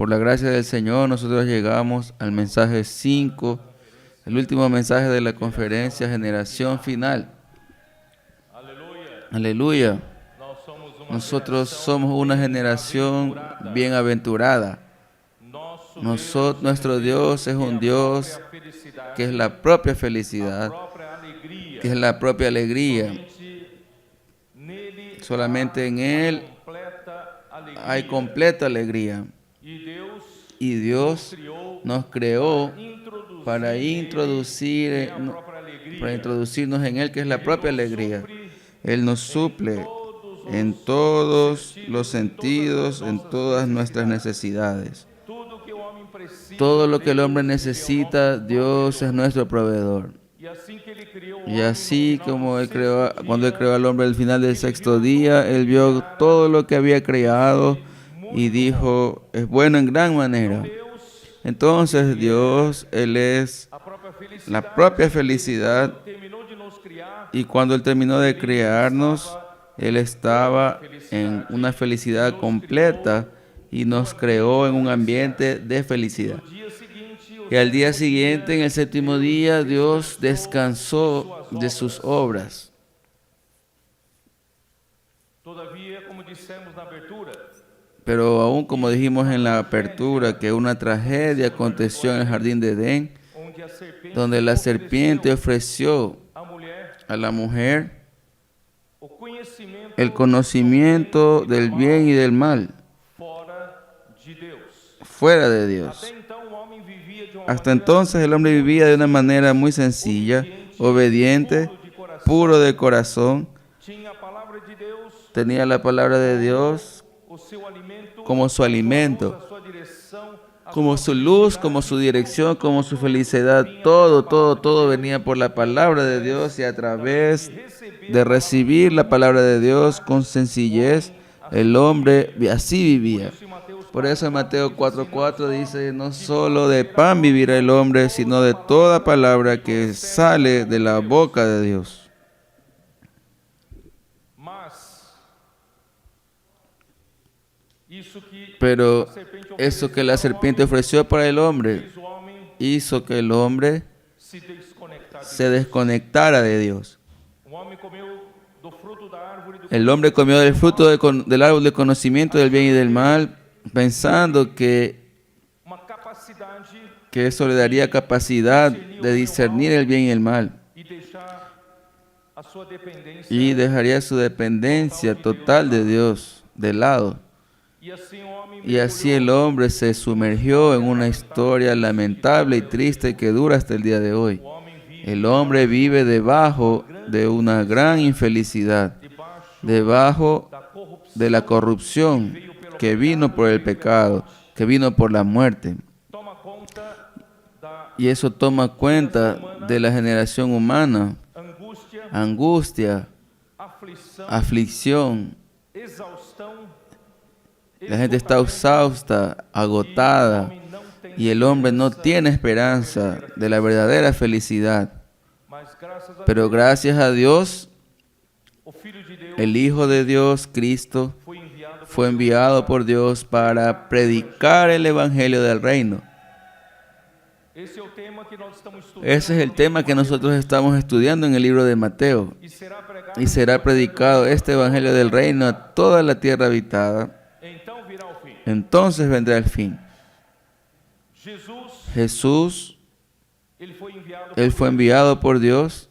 Por la gracia del Señor, nosotros llegamos al mensaje 5, el último mensaje de la conferencia Generación Final. Aleluya. Nosotros somos una generación bienaventurada. Nuestro Dios es un Dios que es la propia felicidad, que es la propia alegría. Solamente en Él hay completa alegría. Y Dios nos creó para introducirnos en Él, que es la propia alegría. Él nos suple en todos los sentidos, en todas nuestras necesidades. Todo lo que el hombre necesita, Dios es nuestro proveedor. Y así como cuando Él creó al hombre al final del sexto día, Él vio todo lo que había creado y dijo, es bueno en gran manera. Entonces Dios, Él es la propia felicidad, y cuando Él terminó de crearnos, Él estaba en una felicidad completa y nos creó en un ambiente de felicidad. Y al día siguiente, en el séptimo día, Dios descansó de sus obras. Pero aún como dijimos en la apertura, que una tragedia aconteció en el jardín de Edén, donde la serpiente ofreció a la mujer el conocimiento del bien y del mal fuera de Dios. Hasta entonces el hombre vivía de una manera muy sencilla, obediente, puro de corazón. Tenía la palabra de Dios como su alimento, como su luz, como su dirección, como su felicidad. Todo venía por la palabra de Dios, y a través de recibir la palabra de Dios con sencillez, el hombre así vivía. Por eso en Mateo 4:4 dice, no solo de pan vivirá el hombre, sino de toda palabra que sale de la boca de Dios. Pero eso que la serpiente ofreció para el hombre hizo que el hombre se desconectara de Dios. El hombre comió del fruto del árbol del conocimiento del bien y del mal, pensando que eso le daría capacidad de discernir el bien y el mal, y dejaría su dependencia total de Dios de lado. Y así el hombre se sumergió en una historia lamentable y triste que dura hasta el día de hoy. El hombre vive debajo de una gran infelicidad, debajo de la corrupción que vino por el pecado, que vino por la muerte. Y eso toma cuenta de la generación humana: angustia, aflicción. La gente está exhausta, agotada, y el hombre no tiene esperanza de la verdadera felicidad. Pero gracias a Dios, el Hijo de Dios, Cristo, fue enviado por Dios para predicar el Evangelio del Reino. Ese es el tema que nosotros estamos estudiando en el libro de Mateo. Y será predicado este Evangelio del Reino a toda la tierra habitada. Entonces vendrá el fin. Jesús, Él fue enviado por Dios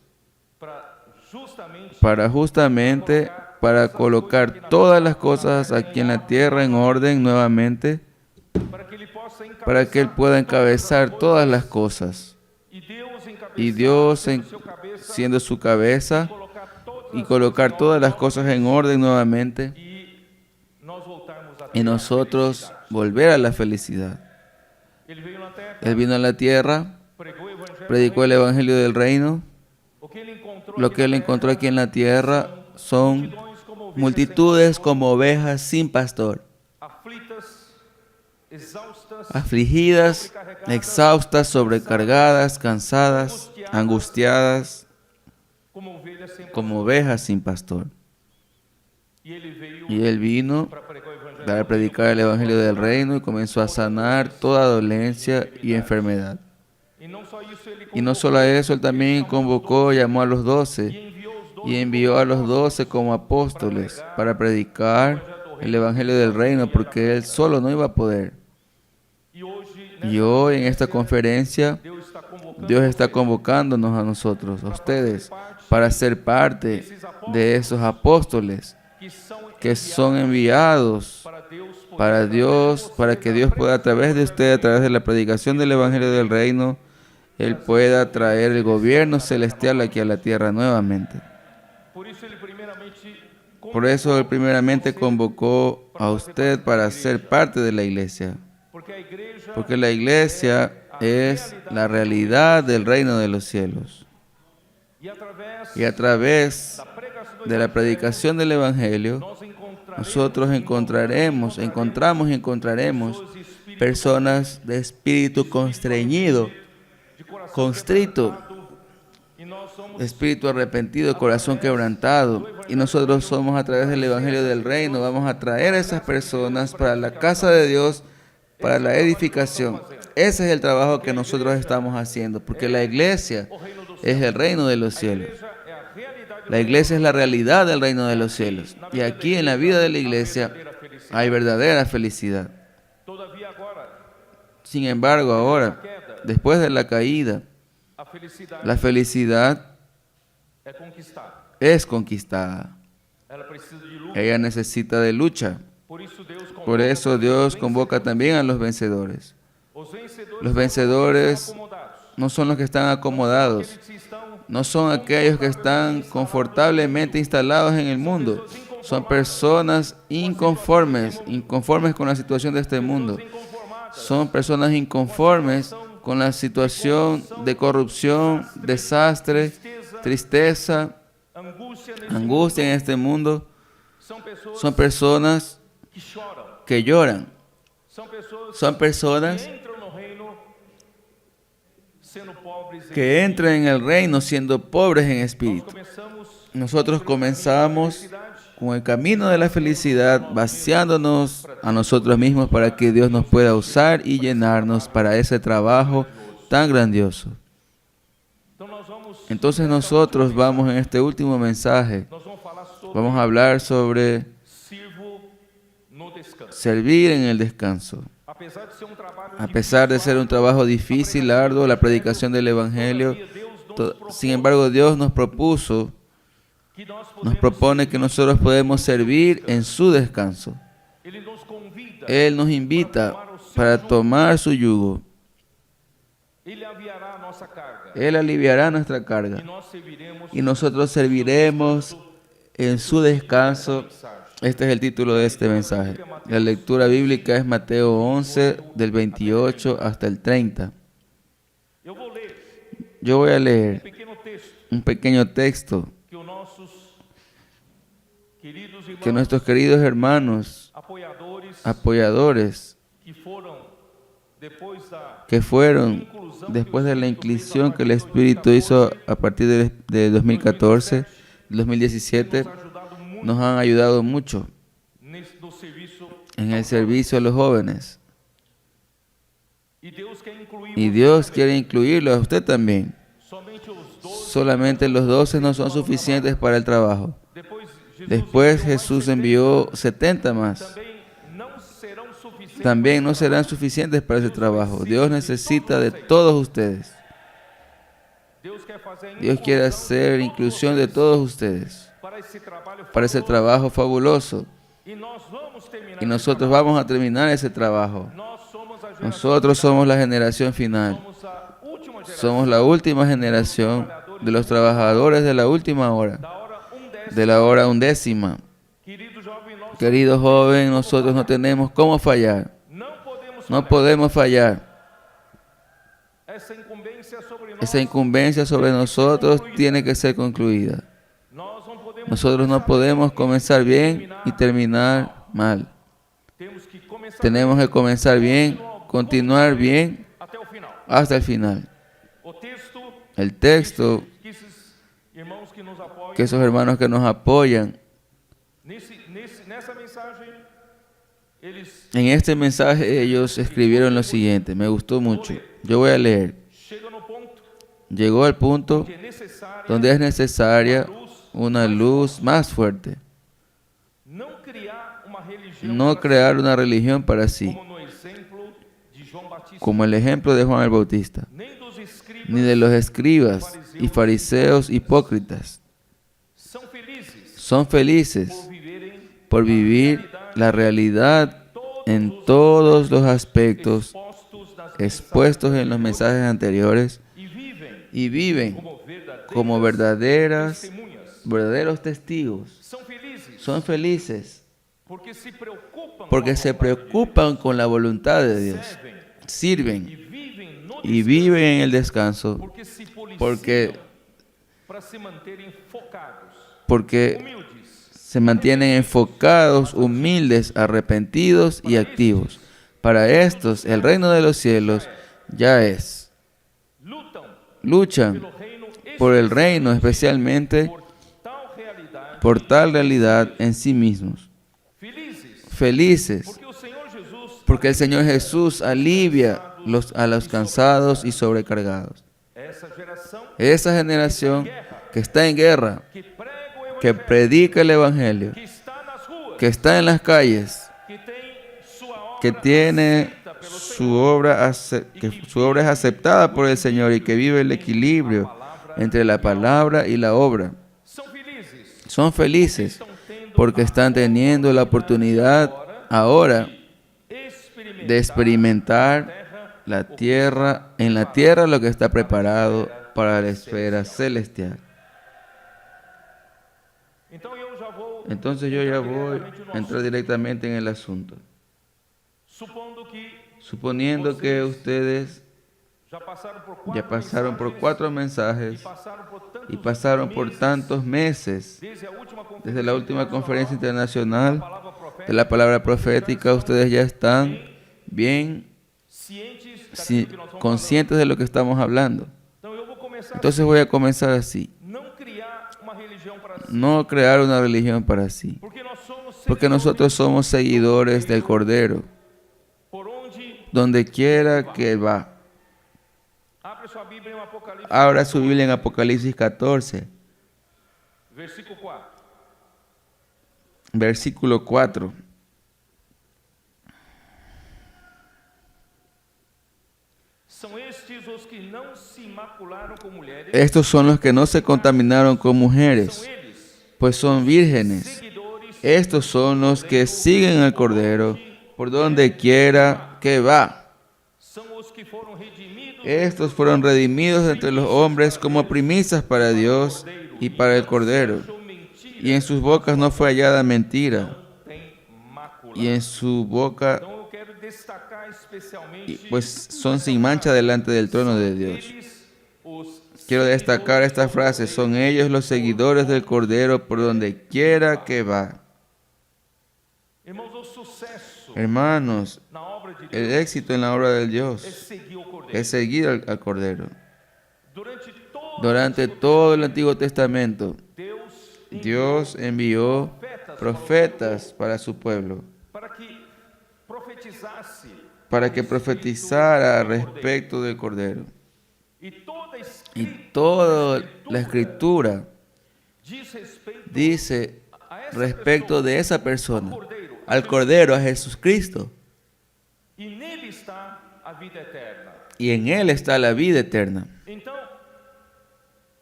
para colocar todas las cosas aquí en la tierra en orden nuevamente, para que Él pueda encabezar todas las cosas. Y Dios, siendo su cabeza, y colocar todas las cosas en orden nuevamente, y nosotros volver a la felicidad. Él vino a la tierra, predicó el Evangelio del Reino. Lo que Él encontró aquí en la tierra son multitudes como ovejas sin pastor, afligidas, exhaustas, sobrecargadas, cansadas, angustiadas, como ovejas sin pastor. Y Él vino para predicar el Evangelio del Reino y comenzó a sanar toda dolencia y enfermedad. Y no solo eso, Él también convocó, llamó a los 12 y envió a los 12 como apóstoles para predicar el Evangelio del Reino, porque Él solo no iba a poder. Y hoy en esta conferencia, Dios está convocándonos a nosotros, a ustedes, para ser parte de esos apóstoles que son enviados para Dios, para que Dios pueda a través de ustedes, a través de la predicación del Evangelio del Reino, Él pueda traer el gobierno celestial aquí a la tierra nuevamente. Por eso Él primeramente convocó a usted para ser parte de la iglesia. Porque la iglesia es la realidad del reino de los cielos. Y a través de la predicación del Evangelio, nosotros encontramos personas de espíritu constreñido, constrito, espíritu arrepentido, corazón quebrantado. Y nosotros somos, a través del Evangelio del Reino, vamos a traer a esas personas para la casa de Dios, para la edificación. Ese es el trabajo que nosotros estamos haciendo, porque la iglesia es el reino de los cielos. La iglesia es la realidad del reino de los cielos. Y aquí en la vida de la iglesia hay verdadera felicidad. Sin embargo, ahora, después de la caída, la felicidad es conquistada. Ella necesita de lucha. Por eso Dios convoca también a los vencedores. Los vencedores no son los que están acomodados, no son aquellos que están confortablemente instalados en el mundo. Son personas inconformes con la situación de este mundo. Son personas inconformes con la situación de corrupción, desastre, tristeza, angustia en este mundo. Son personas que lloran. Son personas que entran en el reino siendo pobres en espíritu. Nosotros comenzamos con el camino de la felicidad, vaciándonos a nosotros mismos para que Dios nos pueda usar y llenarnos para ese trabajo tan grandioso. Entonces nosotros vamos en este último mensaje, vamos a hablar sobre servir en el descanso. A pesar de ser un trabajo difícil, arduo, la predicación del Evangelio, sin embargo Dios nos propone que nosotros podemos servir en su descanso. Él nos invita para tomar su yugo. Él aliviará nuestra carga y nosotros serviremos en su descanso. Este es el título de este mensaje. La lectura bíblica es Mateo 11, del 28 hasta el 30. Yo voy a leer un pequeño texto que nuestros queridos hermanos apoyadores que fueron después de la inclusión que el Espíritu hizo a partir de 2014, 2017, nos han ayudado mucho en el servicio a los jóvenes. Y Dios quiere incluirlo a usted también. Solamente los 12 no son suficientes para el trabajo. Después Jesús envió 70 más. También no serán suficientes para ese trabajo. Dios necesita de todos ustedes. Dios quiere hacer inclusión de todos ustedes para ese trabajo fabuloso. Y nosotros vamos a terminar ese trabajo. Nosotros somos la generación final. Somos la última generación de los trabajadores de la última hora, de la hora 11ª. Querido joven, nosotros no tenemos cómo fallar. No podemos fallar. Esa incumbencia sobre nosotros tiene que ser concluida. Nosotros no podemos comenzar bien y terminar mal. Tenemos que comenzar bien, continuar bien hasta el final. El texto que esos hermanos que nos apoyan Nessa mensagem, eles En este mensaje ellos escribieron lo siguiente, me gustó mucho. Yo voy a leer. chegam no ponto Llegó al punto que é necessária donde es necesaria una luz más fuerte. não criar uma religião No para crear si, una religión para sí, como no exemplo de João Batista, como el ejemplo de Juan el Bautista, nem dos escribas, ni de los escribas y fariseos hipócritas. são felizes Son felices por viverem por vivir la realidad en todos los aspectos expostos das expuestos en los mensajes anteriores e vivem y viven como verdaderos testigos. são felizes Son felices porque se preocupam con la voluntad de Dios, servem sirven vivem no y viven en el descanso porque se policiam porque para se manterem focados, porque humildes, se mantienen enfocados, humildes, arrepentidos y activos. Para estos, el reino de los cielos ya es. Luchan pelo reino por el reino, especialmente por tal realidade, por tal realidad en sí mismos. felizes Felices, porque o Senhor Jesus porque el Señor Jesús alivia a los cansados y sobrecargados. essa geração Esa generación que está en guerra, que prega o que evangelho, predica el Evangelio, que está nas ruas, que está en las calles, que tem sua obra que tiene aceita pelo su Senhor, obra, que su obra es aceptada por el Señor y que vive el equilibrio entre la palabra y la obra. são felizes Son felices estão tendo porque están teniendo la oportunidad ahora experimentar de experimentar la tierra, en la tierra lo que está preparado para la esfera celestial. Então eu já vou Entonces yo ya voy diretamente no a entrar directamente en el asunto. supondo que Suponiendo que ustedes já passaram por ya pasaron por 4 mensajes y passaram pasaron por tantos meses desde la última conferencia internacional palavra profética, de la palabra profética, ustedes ya están bien cientes si- daquilo que nós vamos conscientes de lo que estamos hablando. falar. Então eu vou começar Entonces voy a comenzar así. não criar uma religião para si, No crear una religión para sí. porque nós somos Porque nosotros somos seguidores del Cordero, por onde donde quiera que va. abre sua Bíblia em Apocalipse, Abra su Biblia en Apocalipsis 14, versículo 4. versículo 4. São estes os que não se imacularam com mulheres, Estos son los que no se contaminaron con mujeres, são eles, pues son vírgenes. seguidores, Estos son los que siguen al Cordero por donde quiera que va. são os que foram redimidos Estos fueron redimidos entre los hombres como primicias para Dios y para el Cordero. achou mentira, Y en sus bocas no fue hallada mentira. tem mácula. Y en su boca, Então eu quero destacar especialmente pues son sin mancha delante del trono de Dios. eles, os Quiero destacar esta frase, son ellos los seguidores del Cordero por donde quiera que va. irmãos, o sucesso Hermanos, na obra de el Deus éxito en la obra de é Dios seguir o Cordeiro. es seguir al Cordero. Durante Durante todo el Antiguo Testamento, Deus Dios envió profetas para su pueblo, para que profetizasse para que profetizara respecto del Cordero. e toda a Y escritura toda la Escritura diz respeito dice a essa respecto pessoa, de esa persona, Cordeiro, al Cordero, a Jesucristo. e nele está a vida eterna. Y en Él está la vida eterna. Então,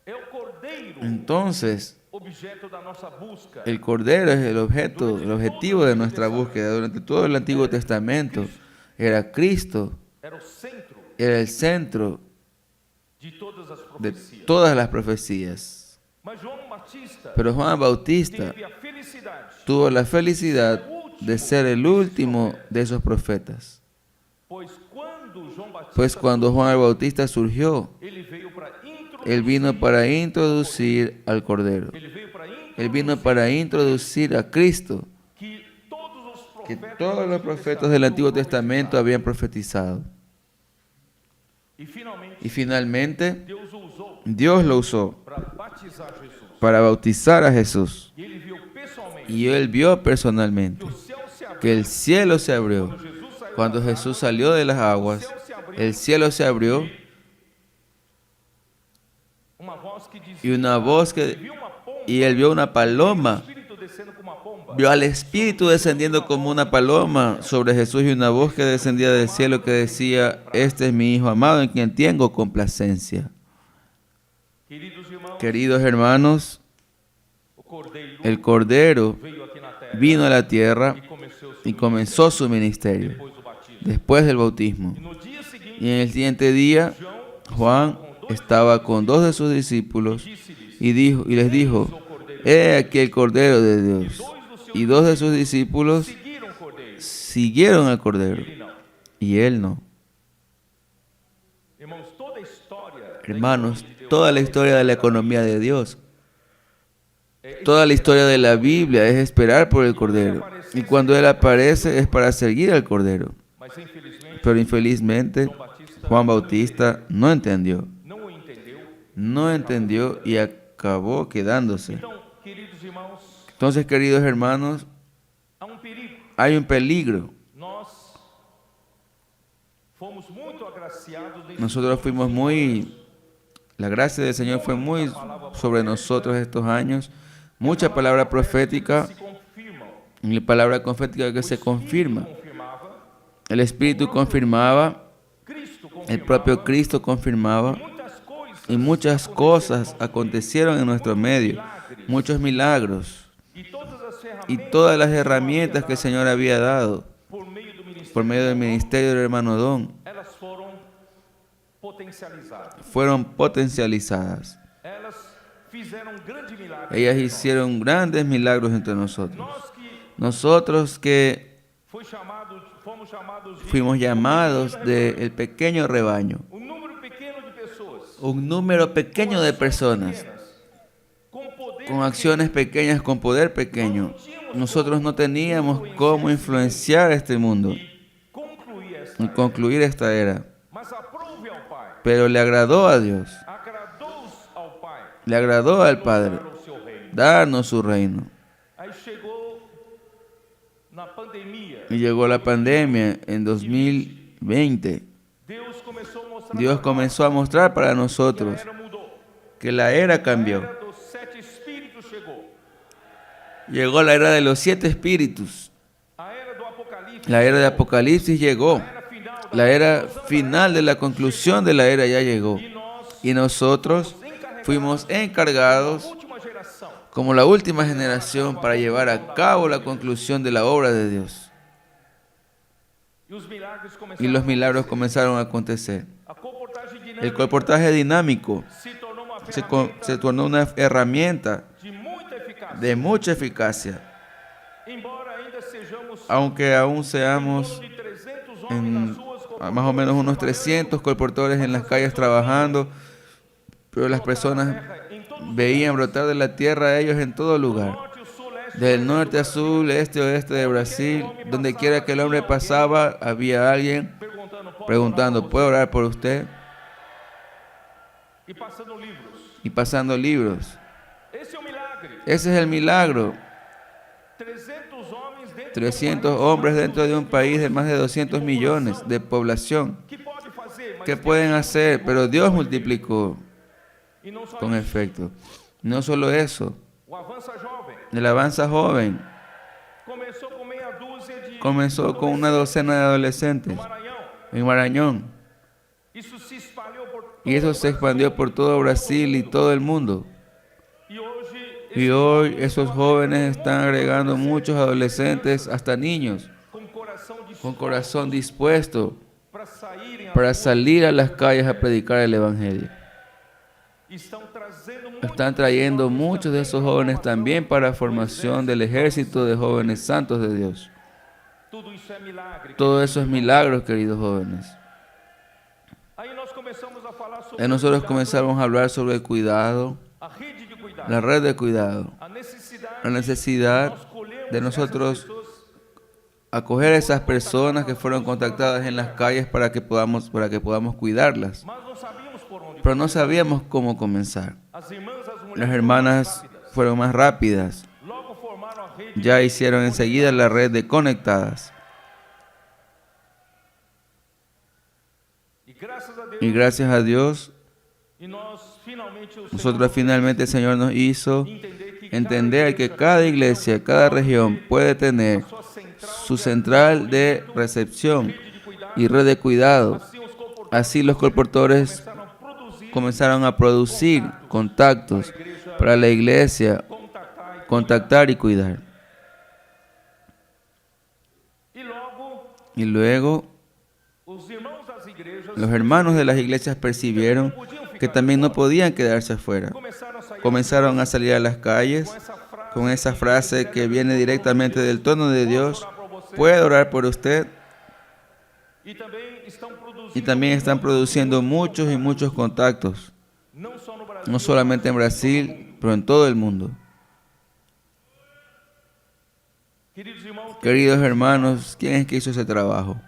é o Cordeiro Entonces, objeto da nossa busca. el Cordero es el objeto, el objetivo de nuestra búsqueda. Durante todo el Antiguo Testamento era Cristo, Era o centro era el centro de todas as de profecias. todas las profecías. Mas João Batista Pero Juan Bautista teve a felicidade, tuvo la felicidad de ser el último de esos profetas. pois quando João Batista Pues cuando Juan el Bautista surgió, ele veio para él vino para introducir al Cordero. Él vino para introducir a Cristo, que todos os que profetas todos los profetas del Antiguo Testamento habían profetizado. e Y finalmente, Deus o usou Dios lo usó para batizar Jesus. para bautizar a Jesús. E ele viu pessoalmente Y él vio personalmente que o céu se abriu. que el cielo se abrió. Quando Jesus saiu Cuando das Jesús salió de las aguas, el cielo se abrió uma voz que dizia, y una voz ele que viu uma pomba, y él vio una o paloma, Espírito descendo como uma pomba. vio al Espíritu descendiendo como una paloma sobre Jesús y una voz que descendía del cielo que decía: este es mi Hijo amado en quien tengo complacencia. Queridos irmãos, Queridos hermanos, o Cordeiro el Cordero veio aqui na terra vino a la tierra e y comenzó su ministerio depois do batismo. después del bautismo. E no dia seguinte, Y en el siguiente día, João Juan estaba con 2 de sus discípulos disse-lhes, y les dijo: he aquí el Cordero de Dios. Y 2 de sus discípulos seguiram o Cordeiro. siguieron al Cordero Ele não. y él no. Irmãos, toda a história da Hermanos, economia de Deus toda la historia de la economía de Dios, toda la historia de la Biblia es esperar por el Cordero. Y cuando Él aparece es para seguir al Cordero. mas infelizmente Pero infelizmente Juan Bautista no entendió. não o entendeu. No entendió y acabó quedándose. Então, queridos irmãos, Entonces, queridos hermanos, há perigo. hay un peligro. Nós fomos muito agraciados nesse Nosotros fuimos la gracia del Señor fue muy sobre nosotros estos años. Mucha palabra profética se confirmam. y palabra profética que se confirma. Confirmava, El Espíritu confirmaba, Cristo el confirmava, propio Cristo confirmaba muitas coisas y muchas cosas acontecieron en nuestro medio. Muchos milagros e todas as y ferramentas todas las herramientas que el Señor había dado por meio do ministério, por medio del ministerio del hermano Don elas foram potencializadas. fueron potencializadas. Elas fizeram um grande milagre. Ellas hicieron grandes milagros entre nosotros. Nós que Nosotros que fomos chamados de fuimos llamados del pequeño rebaño, um número pequeno de pessoas un número pequeño de personas pequenas, com poder con acciones pequeñas, con poder pequeño. Nosotros no teníamos cómo influenciar este mundo concluir esta. y concluir esta era, Mas aprove ao Pai, pero le agradó a Dios, agradou ao Pai le agradó al Padre dar o seu reino. darnos su reino. Aí chegou na pandemia. Y llegó la pandemia en 2020. Deus começou a mostrar Dios comenzó a mostrar para que a nosotros era mudou. que la era A cambió. era dos 7 espíritos chegou. Llegó la era de los 7 espíritus. A era do Apocalipse. La era de Apocalipsis llegó. A era final da La era final de la conclusión de la era ya llegó. E nós Y nosotros fuimos encargados última geração como la última generación para llevar a cabo la conclusión de la obra de Dios. e os milagres Y começaram. los milagros comenzaron a acontecer. A comportagem El dinâmica comportaje dinámico se tornou uma se ferramenta tornó una herramienta de muita eficácia. de mucha eficacia. Embora ainda sejamos Aunque aún em seamos torno de 300 homens en nas ruas com más o menos unos 300 colportores en las calles trabajando, pero las personas veían brotar de la tierra a ellos en todo lugar, norte, o sul, leste, del norte a sur, este a oeste de Brasil, donde quiera que el hombre pasaba, había alguien preguntando: ¿puedo orar por usted? e passando livros. Y pasando libros. Esse é o milagre. Ese es el milagro. 300 homens dentro 300 hombres dentro de un país de más de 200 millones de población. que pode fazer, mas ¿Qué pueden hacer? Pero Dios multiplicó e não só con isso. efecto. No solo eso, O Avança Jovem el Avanza Joven começou com meia dúzia de comenzó con una docena de adolescentes Maranhão. en Marañón. Isso se espalhou por todo Y eso o se Brasil. expandió por todo Brasil y todo el mundo. E hoje Y hoy esos jóvenes están agregando muchos adolescentes, hasta niños, con corazón dispuesto para salir a las calles a predicar el Evangelio. Están trayendo muchos de esos jóvenes también para la formación del ejército de jóvenes santos de Dios. Todo eso es milagros, queridos jóvenes. Y nosotros comenzamos a hablar sobre el cuidado, la red de cuidado, la necesidad de nosotros acoger a esas personas que fueron contactadas en las calles para que podamos cuidarlas. Pero no sabíamos cómo comenzar. Las hermanas fueron más rápidas. formaram a rede ya hicieron enseguida la red de conectadas. e graças a Deus, Y gracias a Dios, nosotros finalmente el Señor nos hizo entender que cada iglesia, cada región puede tener su central de recepción y red de cuidado. Así los colportores comenzaron a producir contactos para la iglesia, contactar y cuidar. Y luego los hermanos de las iglesias percibieron que también no podían quedarse afuera. Comenzaron a salir a las calles con esa frase que viene directamente del tono de Dios: ¿puedo orar por usted? Y también están produciendo muchos y muchos contactos, no solamente en Brasil, pero en todo el mundo. Queridos hermanos, ¿quién es que hizo ese trabajo?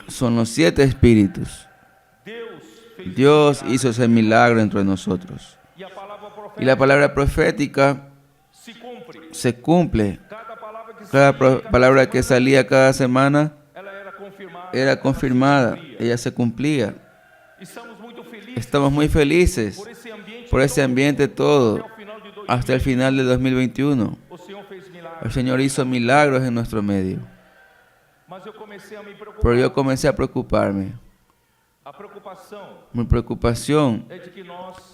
Son los 7 espíritus. Dios hizo ese milagro entre nosotros. Y la palabra profética se cumple. Cada palabra que salía cada semana era confirmada, ella se cumplía. Estamos muy felices por ese ambiente todo, hasta el final de 2021. El Señor hizo milagros en nuestro medio. Pero yo comencé a preocuparme. Mi preocupación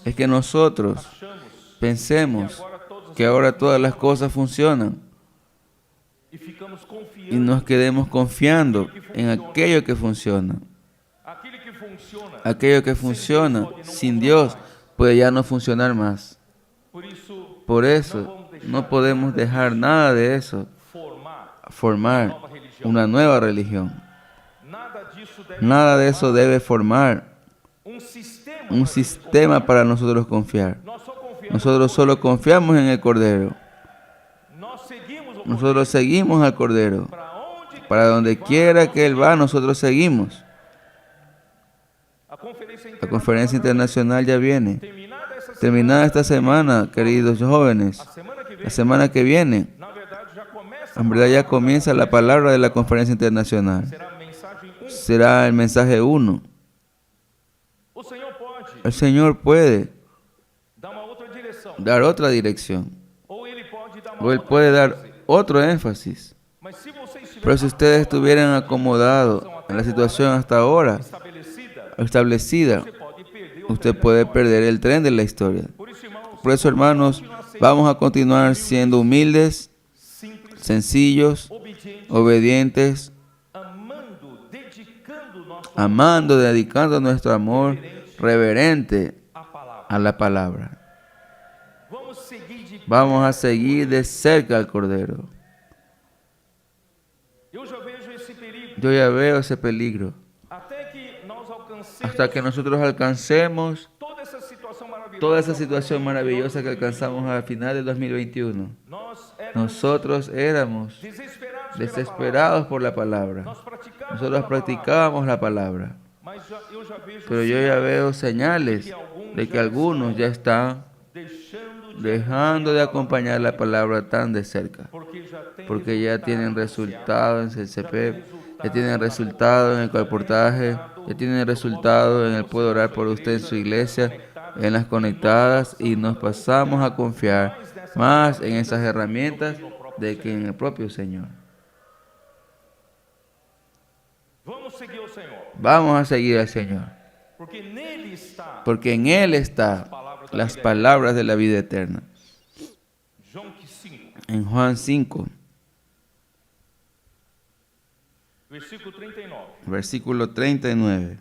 es que nosotros pensemos que ahora todas las cosas funcionan y nos quedemos confiando en aquello que funciona. Aquello que funciona sin Dios puede ya no funcionar más. Por eso no podemos dejar nada de eso formar una nueva religión. Nada de eso debe formar un sistema para nosotros confiar. Nosotros solo confiamos en el Cordero. Nosotros seguimos al Cordero. Para donde quiera que Él va, nosotros seguimos. La conferencia internacional ya viene. Terminada esta semana, queridos jóvenes, la semana que viene, en verdad ya comienza la palabra de la conferencia internacional. Será el mensaje 1. El Señor puede dar otra dirección. O Él puede dar otro énfasis. Pero si ustedes estuvieran acomodados en la situación hasta ahora establecida, usted puede perder el tren de la historia. Por eso, hermanos, vamos a continuar siendo humildes, sencillos, obedientes, amando, dedicando nuestro amor reverente a la palabra. Vamos a seguir de cerca al Cordero. Yo ya veo ese peligro. Hasta que nosotros alcancemos toda esa situación maravillosa que alcanzamos al final del 2021. Nosotros éramos desesperados por la palabra. Nosotros practicábamos la palabra. Pero yo ya veo señales de que algunos ya están dejando de acompañar la palabra tan de cerca. Porque ya tienen resultado en el CCP, ya tienen resultado en el colportaje, ya tienen resultado en el puedo orar por usted en su iglesia, en las conectadas, y nos pasamos a confiar más en esas herramientas de que en el propio Señor. Vamos a seguir al Señor. Porque en Él está las palabras de la vida eterna. En Juan 5, versículo 39.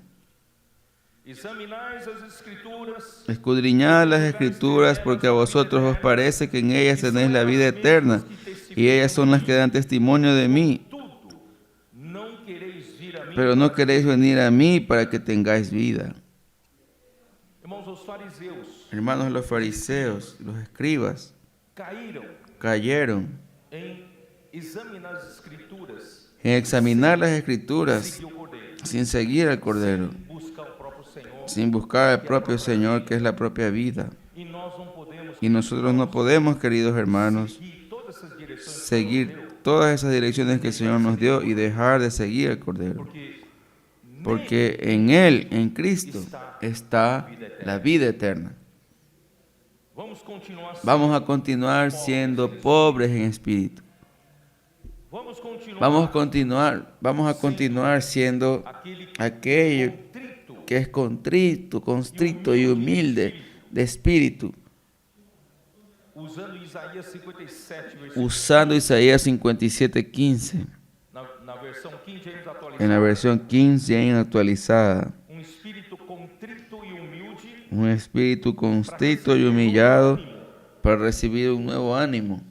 Escudriñad las Escrituras, porque a vosotros os parece que en ellas tenéis la vida eterna, y ellas son las que dan testimonio de mí. Pero no queréis venir a mí para que tengáis vida. Hermanos, los fariseos, los escribas, cayeron en examinar las Escrituras sin seguir al Cordero, sin buscar al propio Señor, que es la propia vida. Y nosotros no podemos, queridos hermanos, seguir todas essas direções que seguir todas esas direcciones que el Señor nos dio y dejar de seguir al Cordero. Porque en Él, en Cristo, está la vida eterna. Vamos a continuar siendo pobres en espíritu. Vamos a continuar siendo aquello que es constrito y humilde de espíritu, usando Isaías 57:15. En la versión 15 actualizada. Un espíritu constrito y humillado para recibir un nuevo ánimo.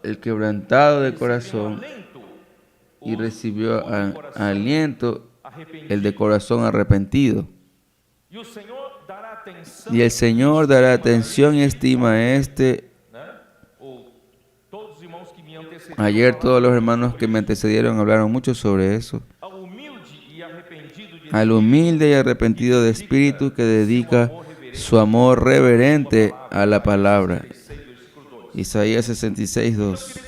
El quebrantado de corazón y recibió aliento el de corazón arrepentido. Y el Señor dará atención y estima a este. Ayer todos los hermanos que me antecedieron hablaron mucho sobre eso. Al humilde y arrepentido de espíritu que dedica su amor reverente a la palabra. Isaías 66:2.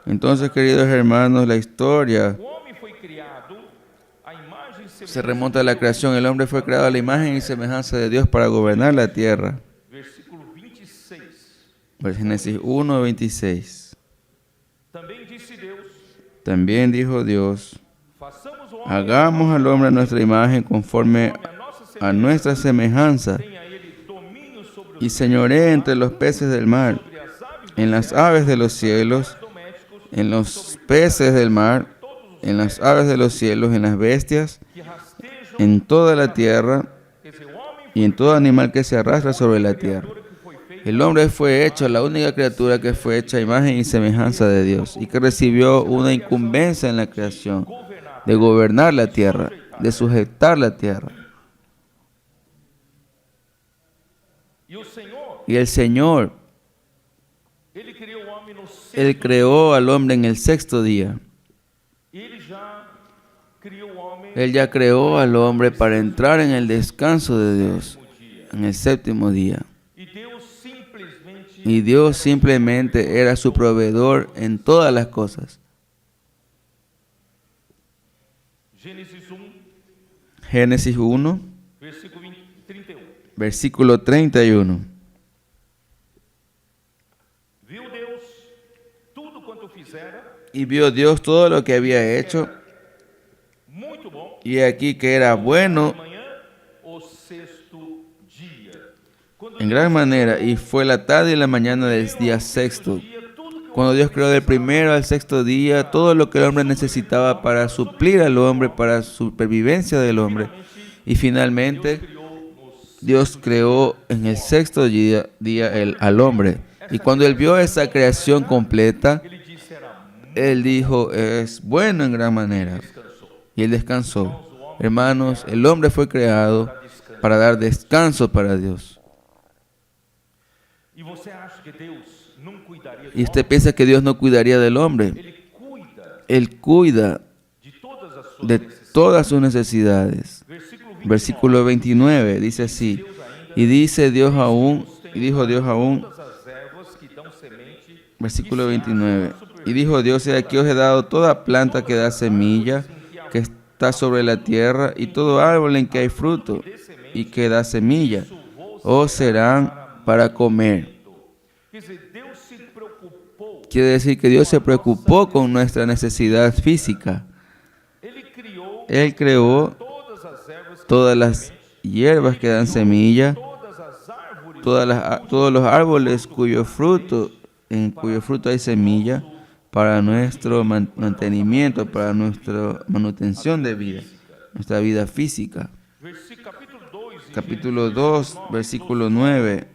Entonces, queridos hermanos, la historia se remonta a la creación. El hombre fue creado a la imagen y semejanza de Dios para gobernar la tierra. Génesis 1:26. También dijo Dios: hagamos al hombre a nuestra imagen conforme a nuestra semejanza, y señoree entre los peces del mar, en las aves de los cielos, en los peces del mar, en las aves de los cielos, en las bestias, en toda la tierra y en todo animal que se arrastra sobre la tierra. El hombre fue hecho, la única criatura que fue hecha a imagen y semejanza de Dios y que recibió una incumbencia en la creación de gobernar la tierra, de sujetar la tierra. Y el Señor, Él creó al hombre en el sexto día. Él ya creó al hombre para entrar en el descanso de Dios, en el séptimo día. Y Dios simplemente era su proveedor en todas las cosas. Génesis 1, versículo 31. Y vio Dios todo lo que había hecho, y aquí que era bueno en gran manera, y fue la tarde y la mañana del día sexto. Cuando Dios creó del primero al sexto día todo lo que el hombre necesitaba para suplir al hombre, para la supervivencia del hombre. Y finalmente, Dios creó en el sexto día al hombre. Y cuando Él vio esa creación completa, Él dijo, es bueno en gran manera. Y Él descansó. Hermanos, el hombre fue creado para dar descanso para Dios. ¿Y usted piensa que Dios no cuidaría del hombre? Él cuida de todas sus necesidades. Versículo 29 dice así: y dijo Dios aún, versículo 29, y dijo Dios: he aquí os he dado toda planta que da semilla, que está sobre la tierra, y todo árbol en que hay fruto, y que da semilla, os serán para comer. Quiere decir que Dios se preocupó con nuestra necesidad física. Él creó todas las hierbas que dan semilla, todos los árboles en cuyo fruto hay semilla, para nuestro mantenimiento, para nuestra manutención de vida, nuestra vida física. Capítulo 2, versículo 9.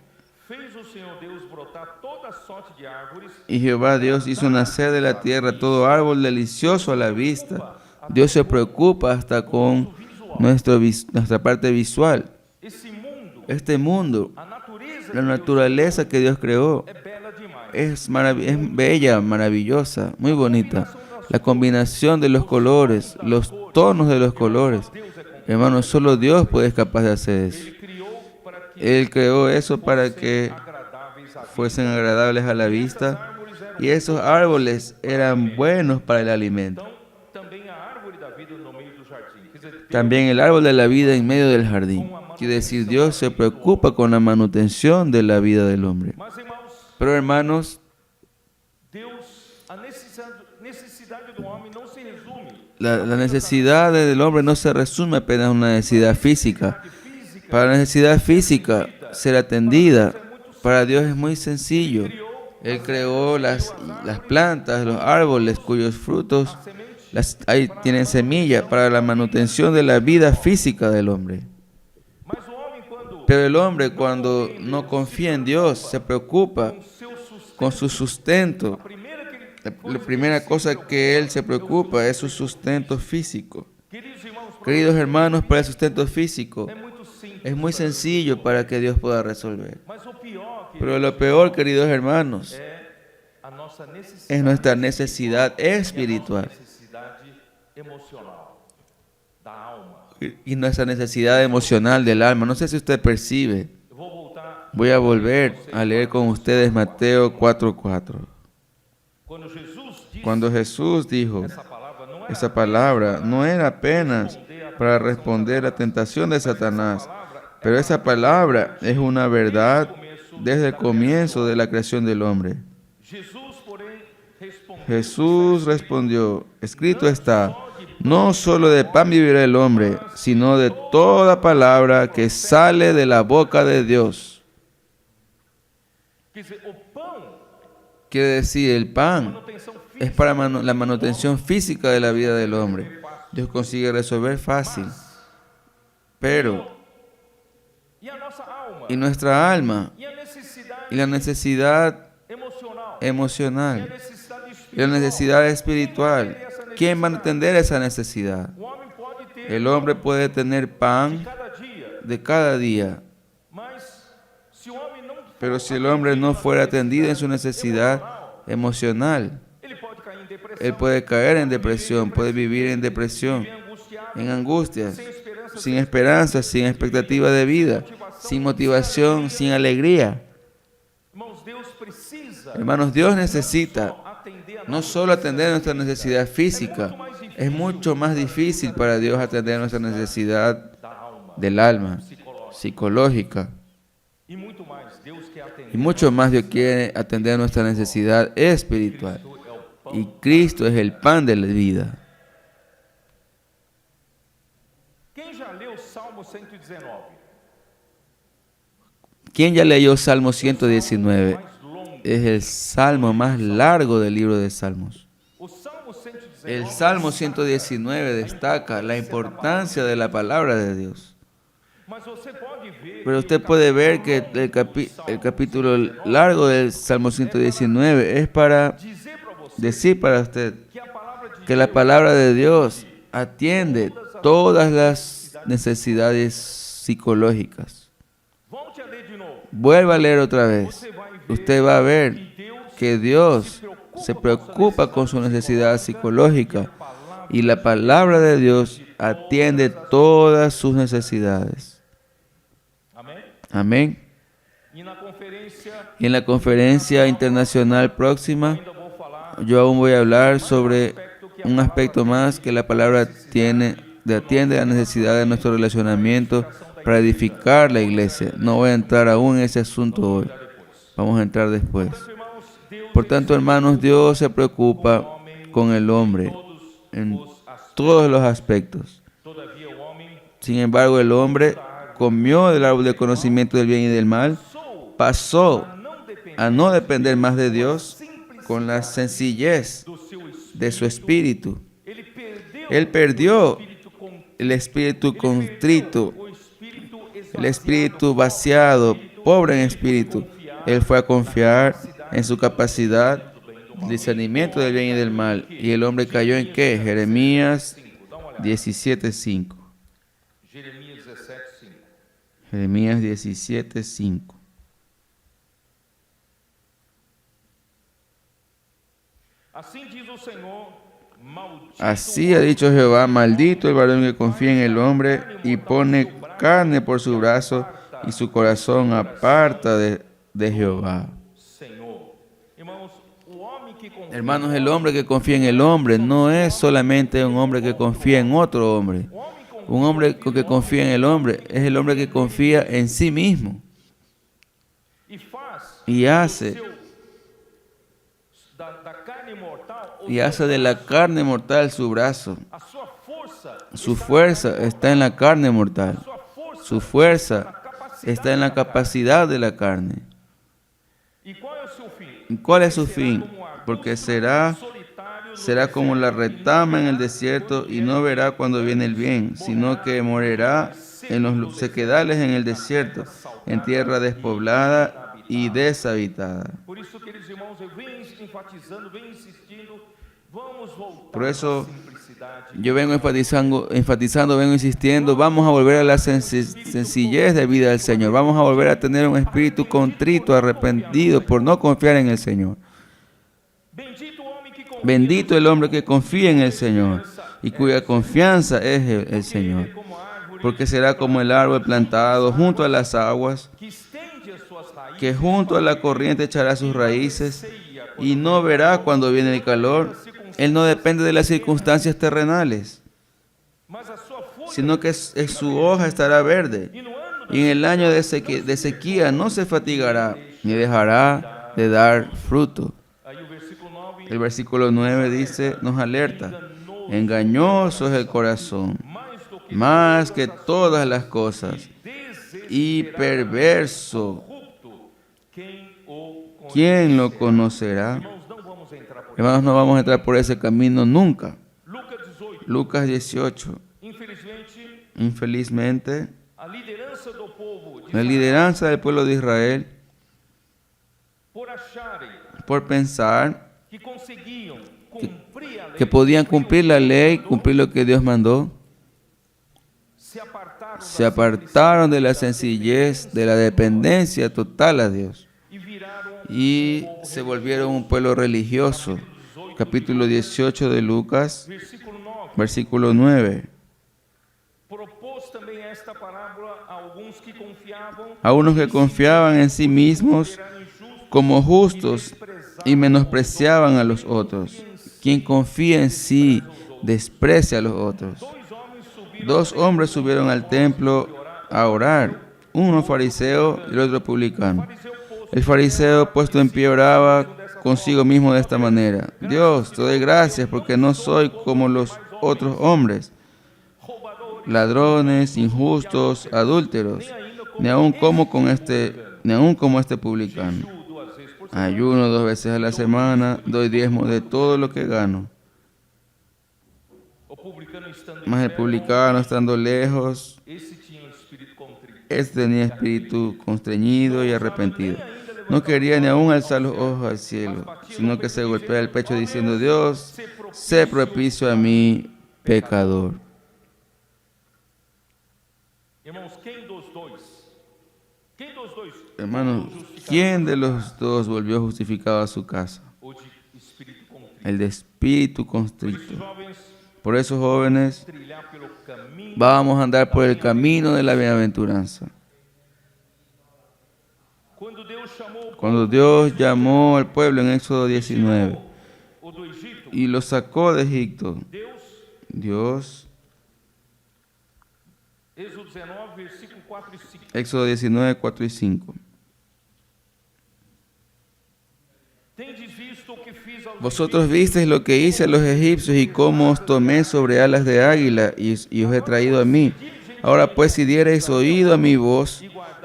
Y Jehová Dios hizo nacer de la tierra todo árbol delicioso a la vista. Dios se preocupa hasta con nuestra parte visual. Este mundo, la naturaleza que Dios creó, es bella, maravillosa, muy bonita. La combinación de los colores, los tonos de los colores. Hermanos, solo Dios puede ser capaz de hacer eso. Ele criou para que Él creó eso para que agradáveis a Deus. fuesen agradables a la Essas vista árvores eram y esos árboles eran buenos para el alimento. Então, também a árvore da vida no meio do jardim. Quer dizer, Deus, También el árbol de la vida en medio del jardín. Quiere decir, Dios se preocupa con la manutención de la vida del hombre. mas irmãos, Pero hermanos, Deus, a necessidade do homem não se resume la necesidad del hombre no se resume apenas a una necesidad física. física. Para la necesidad física, ser atendida, para Dios es muy sencillo. Él creó las plantas, los árboles cuyos frutos ahí tienen semilla para la manutención de la vida física del hombre. Mas o homem, quando Pero el hombre, cuando no confía en Dios, se preocupa seu sustento, con su sustento. primeira que ele, La primera cosa que él se preocupa es su sustento físico. queridos irmãos, Queridos hermanos, para el sustento físico é muito simples. es muy sencillo para que Dios pueda resolver. Mas o pior que Pero lo peor, queridos hermanos, a nossa necessidade, es nuestra necesidad espiritual necessidade emocional da alma. y nuestra necesidad emocional del alma. No sé si usted percibe. Eu vou voltar Voy a volver a leer con ustedes Mateo 4:4. quando Jesus disse Cuando Jesús dijo, essa palavra, não era esa palabra no era apenas para responder a la tentación de Satanás, pero esa palabra es una verdad desde el comienzo de la creación del hombre. Jesus, porém, respondeu: Jesús respondió, escrito está, no solo de pan vivirá el hombre, sino de toda palabra que sale de la boca de Dios. quer dizer, o pão, Quiere decir, el pan manutenção física, es para la manutención física de la vida del hombre. Dios consigue resolver fácil, pero e a nossa alma, y nuestra alma e a necessidade y la necesidad emocional, emocional e a necessidade y la espiritual. necesidad espiritual, ¿quién va a atender esa necesidad? O homem pode ter El hombre puede tener pan cada dia, de cada día, mas se o homem não, pero si el hombre no fuera atendido en su necesidad emocional, ele pode cair em depressão, él puede caer en depresión, puede vivir en depresión, angustiado, en angustias, sem esperança, sin esperanza, sin expectativa de vida, sin motivación, sin alegría. irmãos, Deus precisa Hermanos, Dios necesita atender a no solo atender nuestra necesidad física, es mucho más difícil para Dios atender nuestra necesidad da alma del alma, psicológica. psicológica. E muito mais, Deus quer atender. Y mucho más Dios quiere atender nuestra necesidad espiritual. É o pão. Y Cristo es el pan de la vida. Quem já leu o Salmo 119? ¿Quién ya leyó Salmo 119? Mais longo. Es el salmo más largo del libro de Salmos. O Salmo 119 El Salmo 119 destaca la importancia de la palabra de Dios. Mas você pode ver Pero usted puede ver que el capítulo largo del Salmo 119 es para dizer para você decir para usted que a palavra de que la palabra de Dios atiende todas las necesidades psicológicas. Volte a ler de novo. Vuelva a leer otra vez. Você vai ver Usted va a ver que Deus que Dios se preocupa con su necesidad psicológica y la palabra de Dios atiende todas sus necesidades. Amém? Amén. E na conferência Y en la conferencia internacional próxima, ainda vou falar yo aún voy a hablar sobre un aspecto más que la palabra atiende a la necesidad de nuestro relacionamiento para edificar la iglesia. No voy a entrar aún en ese asunto hoy. Vamos a entrar después. irmãos, Deus Por tanto, hermanos, Dios se preocupa con el hombre en todos los aspectos. todavia o homem Sin embargo, el hombre comió del árbol del conocimiento del bien y del mal, pasó não depende a no depender más de Dios con la sencillez do seu espírito. de su espíritu. Ele perdeu Él perdió o espírito com el espíritu contrito, o espírito el espíritu vaciado, pobre en espíritu. Él fue a confiar en su capacidad, discernimiento del bien y del mal. ¿Y el hombre cayó en qué? Jeremías 17:5. Jeremias 17:5. Jeremías 17:5. Assim diz o Senhor, Así ha dicho Jehová, maldito el varón que confía en el hombre y pone carne por su brazo y su corazón aparta de Jehová. Senhor. Irmãos, o homem que confia Hermanos, el hombre que confía en el hombre no es solamente un hombre que confía en otro hombre. Un hombre que confía en el hombre es el hombre que confía en sí mismo e faz y hace da carne mortal, ou y hace de la carne mortal su brazo. a sua força, Su fuerza está en la carne mortal. sua força Su fuerza está en la capacidad de la carne. E qual é o seu fim? ¿Y cuál es su fin? Porque será como la retama en el desierto y no verá cuando viene el bien, sino que morirá en los sequedales en el desierto, en tierra despoblada y deshabitada. Por isso, queridos irmãos, eu venho enfatizando, venho insistindo, vamos voltar Por eso, à simplicidade. yo vengo enfatizando, vengo insistiendo, vamos a volver a la sencillez de vida del Señor. Vamos a volver a tener un espíritu contrito, arrepentido por no confiar en el Señor. Bendito o homem que confia Bendito el hombre que confía en el Señor y cuya confianza es el Señor. como árvore Porque será como el árbol plantado junto a las aguas, que estende as suas raízes que junto a la corriente echará sus raíces y no verá cuando viene el calor. Él no depende de las circunstancias terrenales, mas a sua folha sino que su hoja estará verde. e no ano Y en el año de sequía no se fatigará, ni dejará de dar fruto. aí o versículo 9 El versículo 9 dice, nos alerta, engañoso es el corazón, más que todas las cosas, y perverso, corrupto, quem o conhece? ¿quién lo conocerá? Irmãos, não vamos entrar por Hermanos, no vamos a entrar por ese camino nunca. Lucas 18. Lucas 18. Infelizmente, Infelizmente, a liderança do povo de la Israel, lideranza del pueblo de Israel, por acharem por pensar que conseguiam cumprir a lei, que podían cumplir la ley, cumplir lo que Dios mandó, se apartaron de la sencillez, de la dependencia total a Dios e viraram y se volvieron un pueblo religioso. Capítulo 18 de Lucas, versículo 9. versículo 9. Propôs também esta parábola a alguns que confiavam A unos que confiaban en sí mismos eram injustos como justos y menospreciaban a los otros. Quien confía en sí desprecia a los otros. Dos hombres subieron al templo a orar, uno fariseo y el otro publicano. El fariseo, puesto en pie, oraba consigo mismo de esta manera: Dios, te doy gracias porque no soy como los otros hombres, ladrones, injustos, adúlteros, ni aun como este publicano. duas vezes por Ayuno 2 veces a la semana, doy diezmo de todo lo que gano. o publicano estando Mas el publicano, estando lejos, esse tinha um espírito contrito. este tenía espíritu constreñido y arrepentido. No quería ni aún alzar los ojos al cielo, sino que se golpea el pecho diciendo: Dios, sé propicio a mí, pecador. Irmãos, quem dos dois? Quem dos dois? Hermanos, ¿quién de los dos volvió justificado a su casa? O de espírito contrito. El de espíritu Por constrito. isso, jovens, Por eso, jóvenes, trilhar pelo caminho vamos a andar por el camino de la bienaventuranza. quando Deus chamou o Cuando Dios llamó al pueblo en Éxodo 19 o do Egito, y lo sacó de Egipto, Deus, Dios, Êxodo 19, versículo 4 e 5. Éxodo 19, 4 y 5. Tendes visto o que fiz aos Vosotros visteis lo que hice a los egipcios y cómo os tomé sobre alas de águila y os he traído a mí. Ahora pues, si diereis oído a mi voz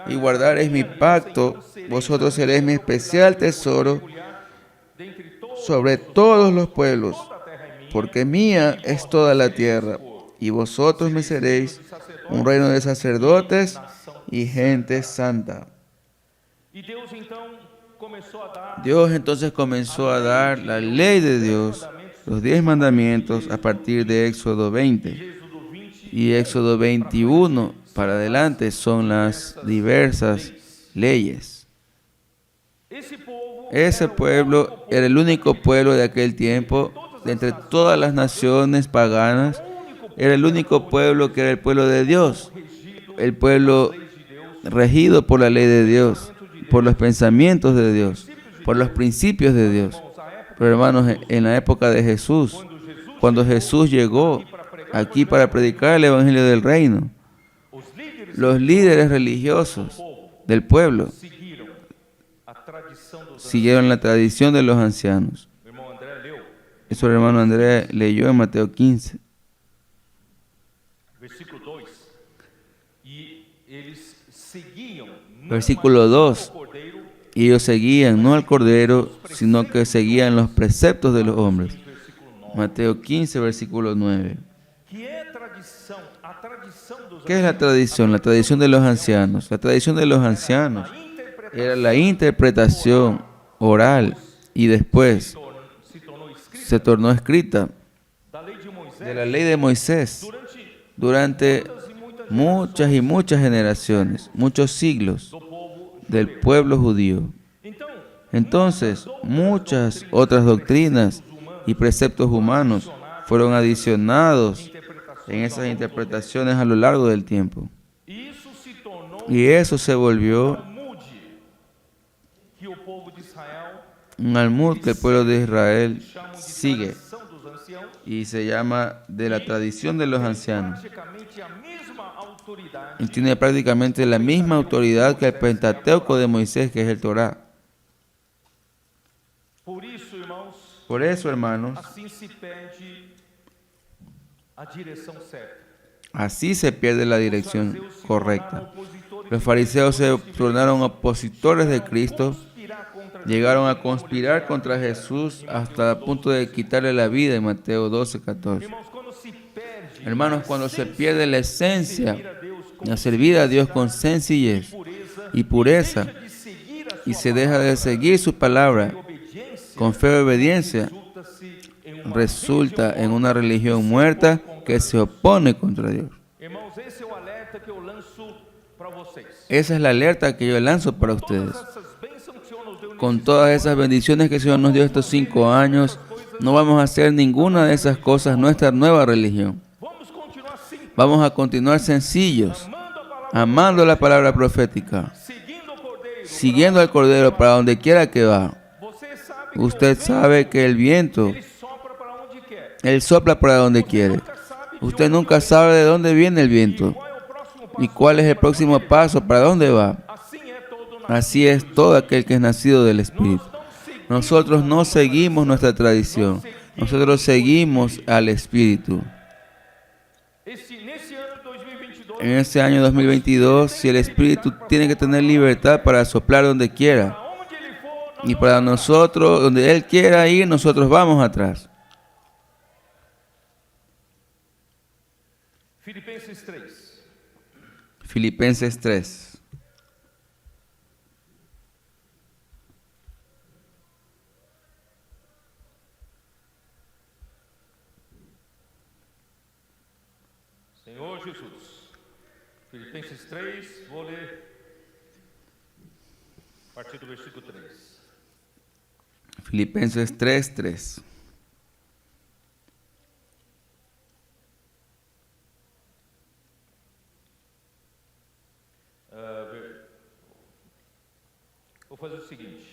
y guardareis mi pacto, vosotros seréis mi especial tesoro dentre todos sobre todos los pueblos, a terra é minha, porque mía es toda la tierra, y vosotros me seréis un reino de sacerdotes y gente santa. E Deus então começou a dar Dios entonces comenzó a dar la ley de Dios, los 10 mandamientos, a partir de Éxodo 20. Êxodo 20 Y Éxodo 21 para adelante son las diversas leyes. esse povo Ese pueblo era el único pueblo de aquel tiempo de entre todas las naciones paganas, era el único pueblo que era el pueblo de Dios, el pueblo regido por la ley de Dios, por los pensamientos de Dios, por los principios de Dios. Pero hermanos, en la época de Jesús, cuando Jesús llegó aquí para predicar el evangelio del reino, los líderes religiosos del pueblo siguieron la tradición de los ancianos. Eso el hermano André leyó en Mateo 15. Versículo 2. Y ellos seguían no al Cordero, sino que seguían los preceptos de los hombres. Mateo 15, versículo 9. ¿Qué es la tradición? La tradición de los ancianos. La tradición de los ancianos era la interpretación oral y después se tornó escrita de la ley de Moisés durante muchas y muchas generaciones, muchos siglos del pueblo judío. Entonces, muchas otras doctrinas y preceptos humanos fueron adicionados en esas interpretaciones a lo largo del tiempo. Y eso se volvió un almud que el pueblo de Israel sigue y se llama de la tradición de los ancianos. Y tiene prácticamente la misma autoridad que el Pentateuco de Moisés, que es el Torá. Por eso, hermanos, así se pierde la dirección correcta. Los fariseos se tornaron opositores de Cristo, llegaron a conspirar contra Jesús hasta el punto de quitarle la vida en Mateo 12, 14. Hermanos, cuando se pierde la esencia de servir a Dios con sencillez y pureza y se deja de seguir su palabra con fe y obediencia, resulta en una religión muerta que se opone contra Dios. Esa es la alerta que yo lanzo para ustedes. Con todas esas bendiciones que el Señor nos dio estos 5 años, no vamos a hacer ninguna de esas cosas nuestra nueva religión. Vamos a continuar sencillos, amando la palabra profética, siguiendo al Cordero para donde quiera que va. Usted sabe que el viento, Él sopla para donde quiere. Usted nunca sabe de dónde viene el viento y cuál es el próximo paso, para dónde va. Así es todo aquel que es nacido del Espíritu. Nosotros no seguimos nuestra tradición, nosotros seguimos al Espíritu. En este año 2022, si el Espíritu tiene que tener libertad para soplar donde quiera, y para nosotros, donde Él quiera ir, nosotros vamos atrás. Filipenses 3. Senhor Jesus. Filipenses 3, vou ler a partir do versículo 3. Filipenses 3, 3. Vou fazer o seguinte.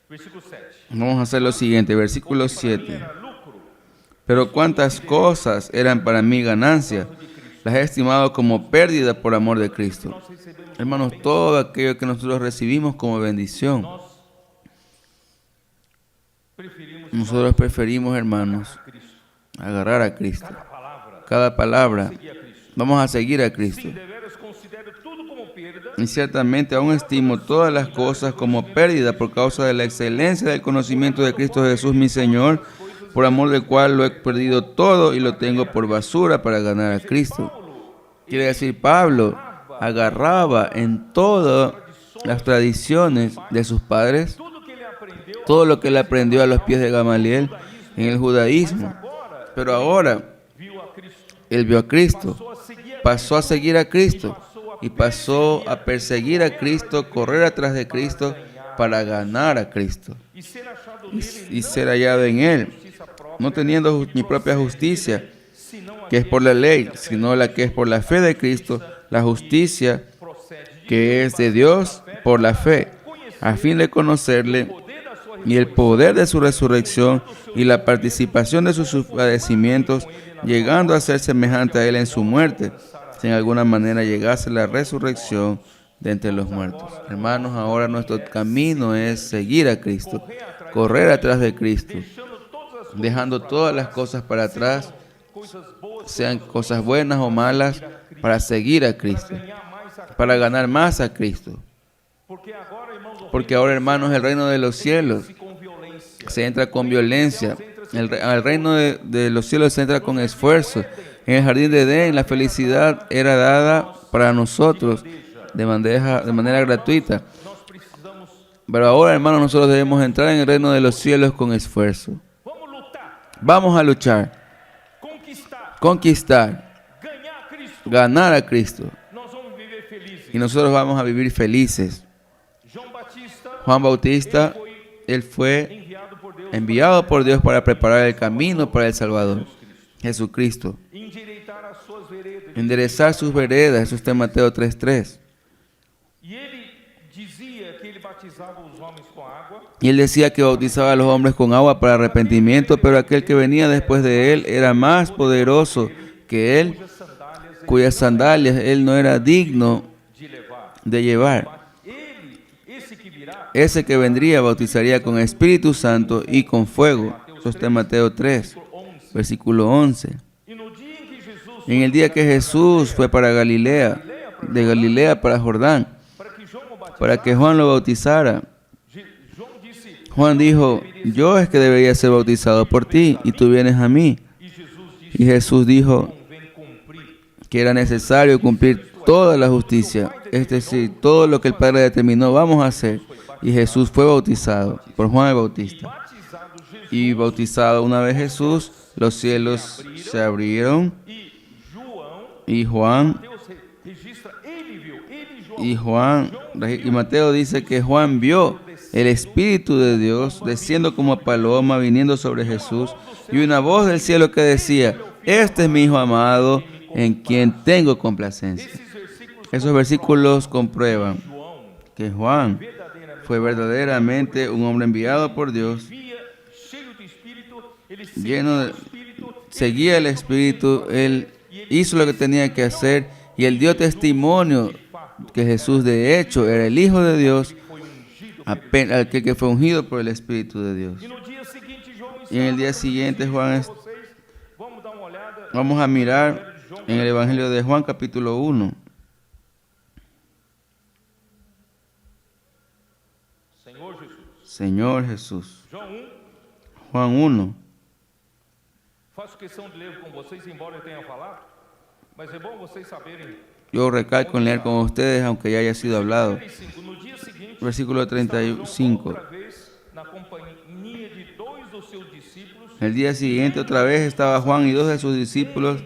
Versículo 7. Vamos a hacer lo siguiente, versículo 7. Pero cuántas cosas eran para mí ganancia, las he estimado como pérdida por amor de Cristo. Hermanos, todo aquello que nosotros recibimos como bendición, nosotros preferimos, hermanos, agarrar a Cristo. Cada palabra, vamos a seguir a Cristo. Y ciertamente aún estimo todas las cosas como pérdida por causa de la excelencia del conocimiento de Cristo Jesús, mi Señor, por amor del cual lo he perdido todo y lo tengo por basura para ganar a Cristo. Quiere decir, Pablo agarraba en todas las tradiciones de sus padres, todo lo que él aprendió a los pies de Gamaliel en el judaísmo. Pero ahora, él vio a Cristo, pasó a seguir a Cristo y pasó a perseguir a Cristo, correr atrás de Cristo para ganar a Cristo y ser hallado en Él, no teniendo mi propia justicia, que es por la ley, sino la que es por la fe de Cristo, la justicia que es de Dios por la fe, a fin de conocerle y el poder de su resurrección y la participación de sus padecimientos, llegando a ser semejante a él en su muerte, si en alguna manera llegase la resurrección de entre los muertos. Hermanos, ahora nuestro camino es seguir a Cristo, correr atrás de Cristo, dejando todas las cosas para atrás, sean cosas buenas o malas, para seguir a Cristo, para ganar más a Cristo. Porque ahora, hermanos, el reino de los cielos se entra con violencia. Al reino de los cielos se entra con esfuerzo. En el jardín de Edén, la felicidad era dada para nosotros de manera gratuita. Pero ahora, hermanos, nosotros debemos entrar en el reino de los cielos con esfuerzo. Vamos a luchar, conquistar, ganar a Cristo. Y nosotros vamos a vivir felices. Juan Bautista, él fue enviado por Dios para preparar el camino para el Salvador, Jesucristo. Enderezar sus veredas, eso está en Mateo 3:3. Y él decía que bautizaba a los hombres con agua para arrepentimiento, pero aquel que venía después de él era más poderoso que él, cuyas sandalias él no era digno de llevar. Ese que vendría bautizaría con Espíritu Santo y con fuego. Eso está en Mateo 3, versículo 11. En el día que Jesús fue para Galilea, de Galilea para Jordán, para que Juan lo bautizara, Juan dijo: yo es que debería ser bautizado por ti y tú vienes a mí. Y Jesús dijo que era necesario cumplir toda la justicia, es decir, todo lo que el Padre determinó vamos a hacer. Y Jesús fue bautizado por Juan el Bautista. Y bautizado una vez Jesús, los cielos se abrieron y Mateo dice que Juan vio el Espíritu de Dios desciendo como paloma, viniendo sobre Jesús, y una voz del cielo que decía: este es mi Hijo amado, en quien tengo complacencia. Esos versículos comprueban que Juan fue verdaderamente un hombre enviado por Dios, seguía el Espíritu, él hizo lo que tenía que hacer y él dio testimonio que Jesús de hecho era el Hijo de Dios, aquel que fue ungido por el Espíritu de Dios. Y en el día siguiente vamos a mirar en el Evangelio de Juan capítulo 1. Señor Jesús. Juan 1. Yo recalco en leer con ustedes, aunque ya haya sido hablado. Versículo 35. El día siguiente otra vez estaba Juan y 2 de sus discípulos,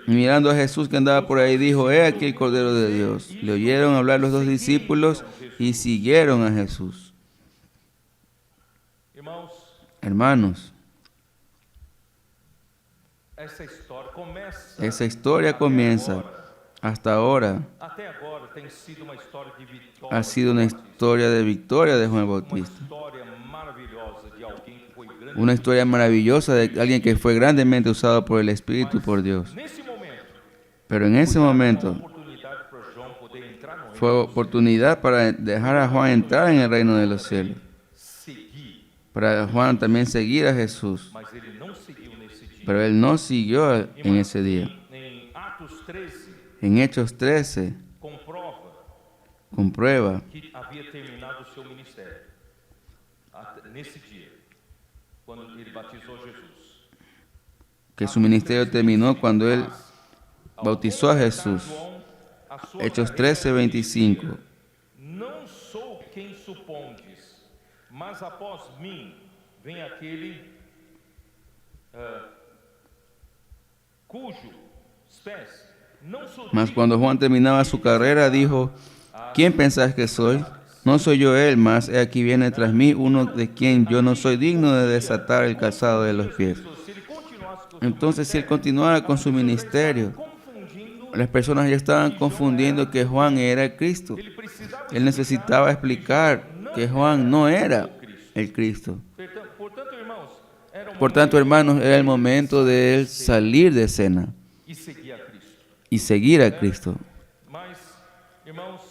y mirando a Jesús que andaba por ahí, dijo: he aquí el Cordero de Dios. Le oyeron hablar los 2 discípulos y siguieron a Jesús. Hermanos, esa historia comienza hasta ahora. Ha sido una historia de victoria de Juan Bautista. Una historia maravillosa de alguien que fue grandemente usado por el Espíritu, por Dios. Pero en ese momento fue oportunidad para dejar a Juan entrar en el reino de los cielos. Para Juan también seguir a Jesús. Pero él no siguió en ese día. En Hechos 13 comprueba que su ministerio terminó cuando él bautizó a Jesús. Hechos 13, 25. Não sou quem supondes, mas após mim vem aquele cujos pés não sou. Mas cuando Juan terminaba su carrera, dijo: ¿quién pensáis que soy? No soy yo él, mas he aquí viene tras mí uno de quien yo no soy digno de desatar el calzado de los pies. Se ele continuasse com Entonces, si él continuara con su ministerio, confundindo, las personas ya estaban confundiendo que Juan era el Cristo. ele precisava Él necesitaba explicar que Juan no era el Cristo. Portanto, irmãos, era um Por tanto, hermanos, era el momento de él salir de escena e seguir a Cristo. y seguir a Cristo. Mas, irmãos,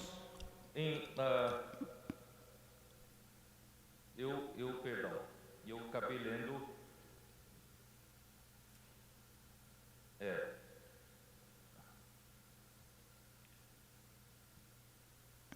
eu acabei lendo.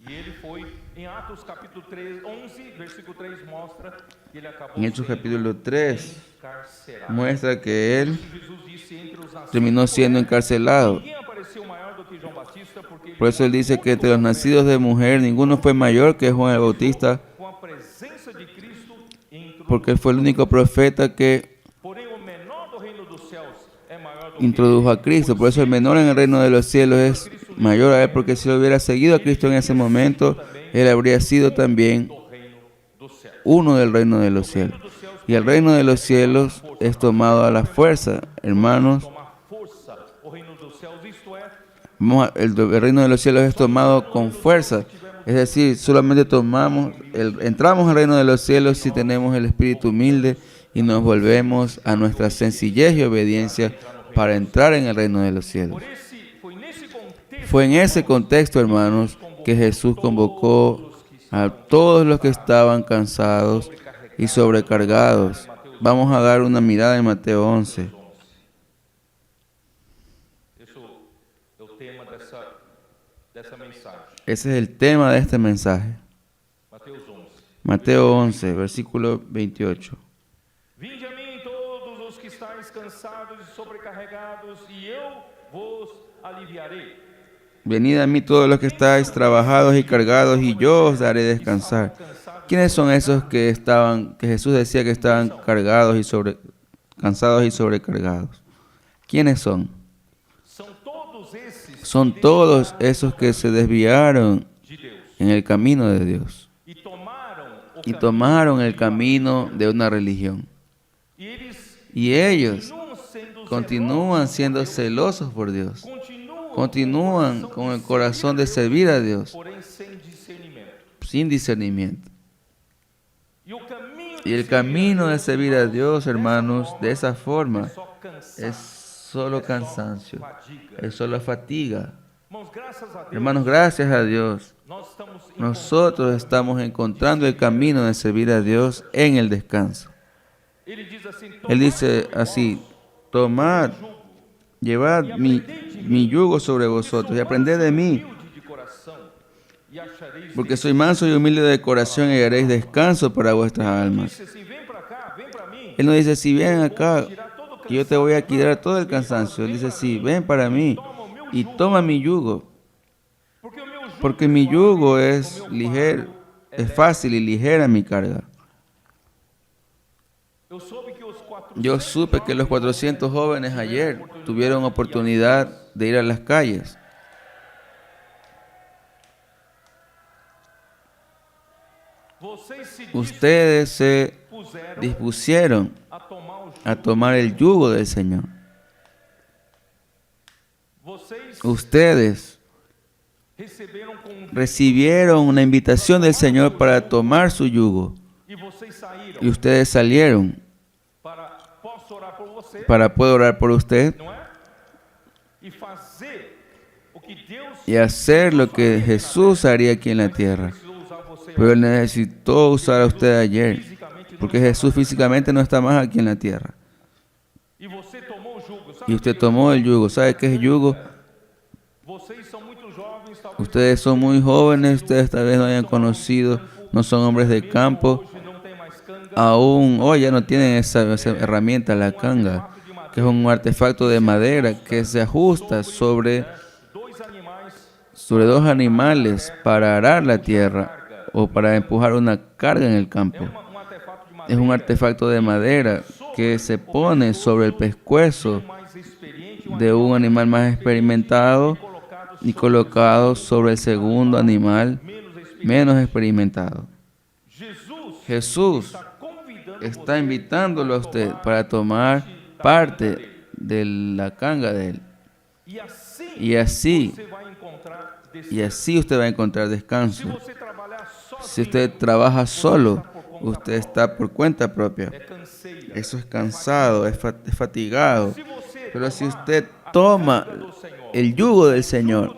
E ele foi, em Atos capítulo 11, versículo 3, mostra que ele acabou En Hechos capítulo 3 encarcerado. muestra que él Jesus disse entre os nascidos, terminó siendo encarcelado. ninguém apareceu maior do que João Batista, porque ele Por eso él dice que entre los nacidos de mujer ninguno fue mayor que Juan el Bautista, com a presença de Cristo entrou. porque él fue el único profeta que Porém, o menor do reino dos céus é maior do que introdujo a Cristo. Por eso el menor en el reino de los cielos es mayor a él, porque si él hubiera seguido a Cristo en ese momento, él habría sido también do reino dos céus. uno del reino de los cielos. Y el reino de los cielos es tomado a la fuerza, hermanos. Tomar força, o reino dos céus, isto é, El reino de los cielos es tomado con fuerza. Es decir, solamente entramos al reino de los cielos si tenemos el espíritu humilde y nos volvemos a nuestra sencillez y obediencia para entrar en el reino de los cielos. foi nesse contexto Fue en ese contexto, hermanos, que Jesús convocó a todos los que estaban cansados y sobrecargados. Vamos a dar una mirada en Mateo 11. Esse é o tema dessa mensagem. Ese es el tema de este mensaje. Mateus 11. Mateo 11, versículo 28. Vinde a mim todos os que estáis cansados e sobrecarregados, e eu vos aliviarei. Venid a mí todos los que estáis trabajados y cargados, y yo os daré descansar. ¿Quiénes son esos que Jesús decía que estaban cargados y cansados y sobrecargados? ¿Quiénes son? São todos esses Son todos esos que se desviaron de Deus en el camino de Dios e y tomaron el camino de una religión. e eles Y ellos continuam sendo continúan siendo celosos por Dios. continuam Continúan con el corazón de servir a Dios porém sem discernimento. sin discernimiento. E o caminho Y el camino de servir a Dios, hermanos, de esa forma só cansaço, es solo cansancio, fadiga. es solo fatiga. Irmãos, graças a Deus, Hermanos, gracias a Dios, nós estamos nosotros estamos encontrando el camino de servir a Dios en el descanso. Ele diz assim, Él dice así: tomad, llevad mi yugo sobre vosotros y aprended de mí, humilde de coração e achareis porque soy manso y humilde de corazón y haréis descanso para vuestras almas. Disse assim, vem para cá, vem para mim. Él no dice: si ven acá, Tirar todo o que yo te voy a quitar todo el cansancio. Él dice: sí, ven para mí y toma mi yugo, porque o meu jugo porque mi yugo es ligero, es fácil y ligera mi carga. Yo supe que los 400 jóvenes ayer tuvieron oportunidad de ir a las calles. Ustedes se dispusieron a tomar el yugo del Señor. Ustedes recibieron una invitación del Señor para tomar su yugo. Y ustedes salieron para poder orar por usted y hacer lo que Jesús haría aquí en la tierra. Pero Él necesitó usar a usted ayer, porque Jesús físicamente no está más aquí en la tierra. Y usted tomó el yugo. ¿Sabe qué es yugo? Ustedes son muy jóvenes, ustedes tal vez no hayan conocido, no son hombres de campo. Aún hoy ya no tienen esa herramienta, la canga, que es un artefacto de madera que se ajusta sobre dos animales para arar la tierra o para empujar una carga en el campo. Es un artefacto de madera que se pone sobre el pescuezo de un animal más experimentado y colocado sobre el segundo animal menos experimentado. Jesús Está invitándolo a usted para tomar parte de la canga de Él. Y así Y así usted va a encontrar descanso. Si Si usted trabaja solo, usted está por cuenta propia. Eso es cansado, es fatigado. Pero si usted toma el yugo del Señor,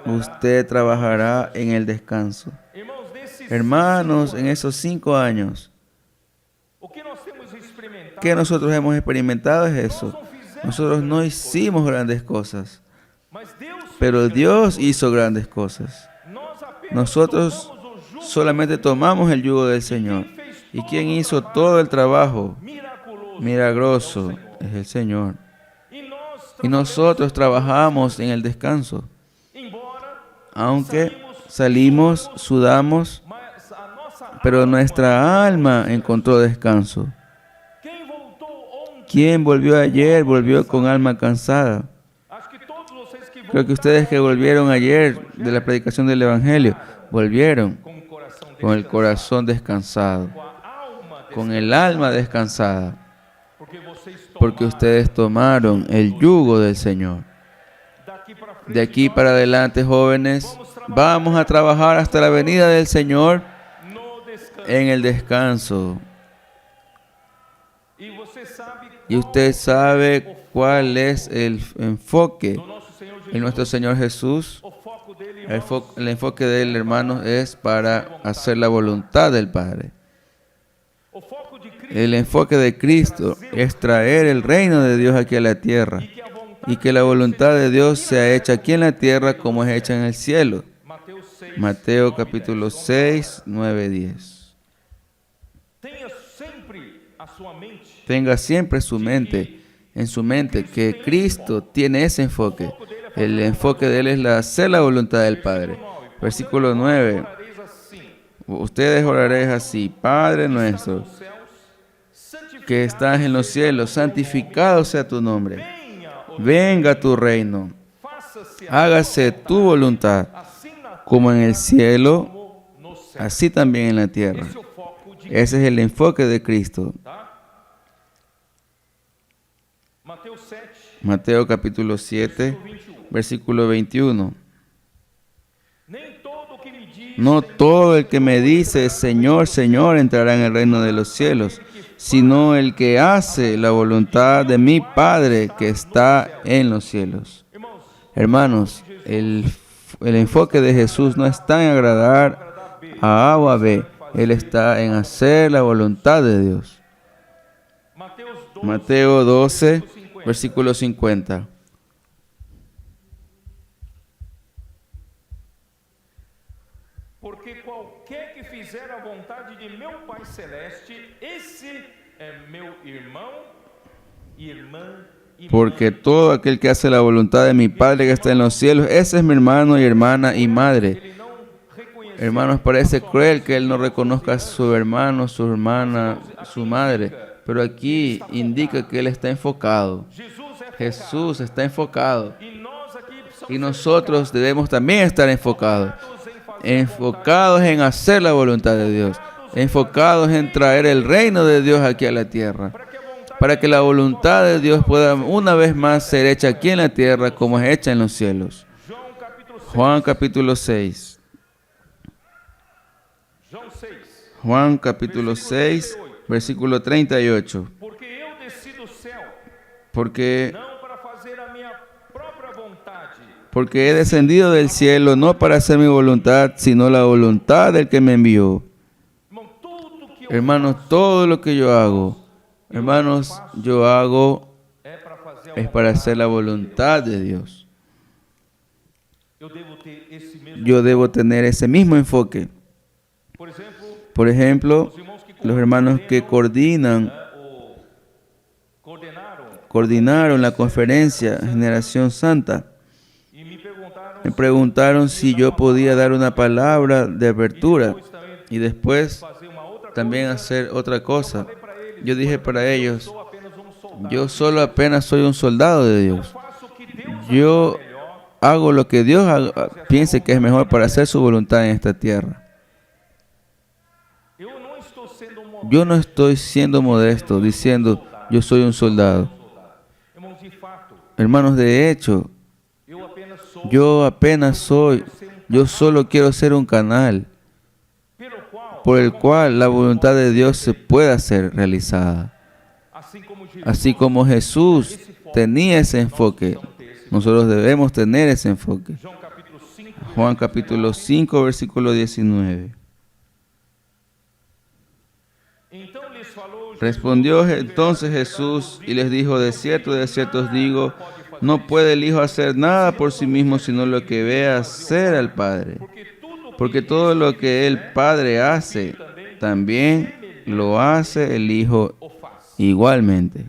usted trabajará en el descanso. Hermanos, en esos 5 años, ¿qué nosotros hemos experimentado es eso? Nosotros no hicimos grandes cosas, pero Dios hizo grandes cosas. Nosotros solamente tomamos el yugo del Señor. ¿Y quién hizo todo el trabajo milagroso? Es el Señor. Y nosotros trabajamos en el descanso. Aunque salimos, sudamos, pero nuestra alma encontró descanso. ¿Quién volvió ayer? Volvió con alma cansada. Creo que ustedes que volvieron ayer de la predicación del Evangelio, volvieron con el corazón descansado, con el alma descansada, porque ustedes tomaron el yugo del Señor. De aquí para adelante, jóvenes, vamos a trabajar hasta la venida del Señor en el descanso. Y usted sabe cuál es el enfoque en nuestro Señor Jesús. El enfoque de él, hermanos, es para hacer la voluntad del Padre. El enfoque de Cristo es traer el reino de Dios aquí a la tierra y que la voluntad de Dios sea hecha aquí en la tierra como es hecha en el cielo. Mateo capítulo 6, 9, 10. Tenga siempre en su mente que Cristo tiene ese enfoque. El enfoque de él es hacer la voluntad del Padre. Versículo 9. Ustedes oraréis así: Padre nuestro, que estás en los cielos, santificado sea tu nombre. Venga tu reino. Hágase tu voluntad, como en el cielo, así también en la tierra. Ese es el enfoque de Cristo. Mateo capítulo 7, versículo 21. No todo el que me dice Señor, Señor entrará en el reino de los cielos, sino el que hace la voluntad de mi Padre que está en los cielos. Hermanos, el enfoque de Jesús no está en agradar a A o a B. Él está en hacer la voluntad de Dios. Mateo 12, versículo 50. Porque qualquer que fizer a vontade de meu Pai Celeste, esse é meu irmão e irmã. Porque todo aquel que hace la voluntad de mi Padre que está en los cielos, ese es mi hermano y hermana y madre. Hermanos, parece cruel que él no reconozca a su hermano, su hermana, su madre, pero aquí indica que él está enfocado. Jesús está enfocado. Y nosotros debemos también estar enfocados. Enfocados en hacer la voluntad de Dios. Enfocados en traer el reino de Dios aquí a la tierra. Para que la voluntad de Dios pueda una vez más ser hecha aquí en la tierra como es hecha en los cielos. Juan capítulo 6. Juan capítulo 6, versículo 38. Porque he descendido del cielo no para hacer mi voluntad, sino la voluntad del que me envió. Hermanos, todo lo que yo hago, hermanos, yo hago es para hacer la voluntad de Dios. Yo debo tener ese mismo enfoque. Por ejemplo, los hermanos que coordinaron la conferencia Generación Santa, me preguntaron si yo podía dar una palabra de apertura y después también hacer otra cosa. Yo dije para ellos, yo solo apenas soy un soldado de Dios. Yo hago lo que Dios piense que es mejor para hacer su voluntad en esta tierra. Yo no estoy siendo modesto diciendo, yo soy un soldado. Hermanos, de hecho, yo solo quiero ser un canal por el cual la voluntad de Dios se pueda ser realizada. Así como Jesús tenía ese enfoque, nosotros debemos tener ese enfoque. Juan capítulo 5, versículo 19. Respondió entonces Jesús y les dijo, de cierto os digo, no puede el Hijo hacer nada por sí mismo, sino lo que ve hacer al Padre. Porque todo lo que el Padre hace, también lo hace el Hijo igualmente.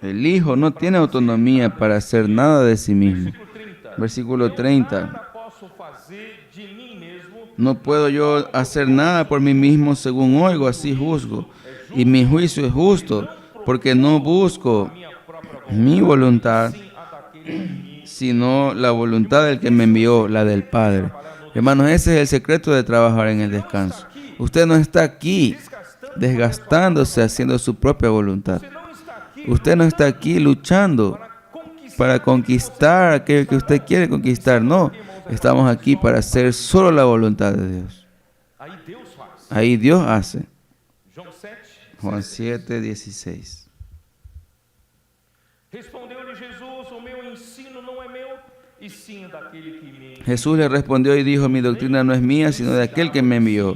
El Hijo no tiene autonomía para hacer nada de sí mismo. Versículo 30. No puedo yo hacer nada por mí mismo, según oigo, así juzgo. Y mi juicio es justo, porque no busco mi voluntad, sino la voluntad del que me envió, la del Padre. Hermanos, ese es el secreto de trabajar en el descanso. Usted no está aquí desgastándose haciendo su propia voluntad. Usted no está aquí luchando para conquistar aquello que usted quiere conquistar. No, estamos aquí para hacer solo la voluntad de Dios. Ahí Dios hace. Juan 7, 16. Jesús le respondió y dijo, mi doctrina no es mía, sino de aquel que me envió.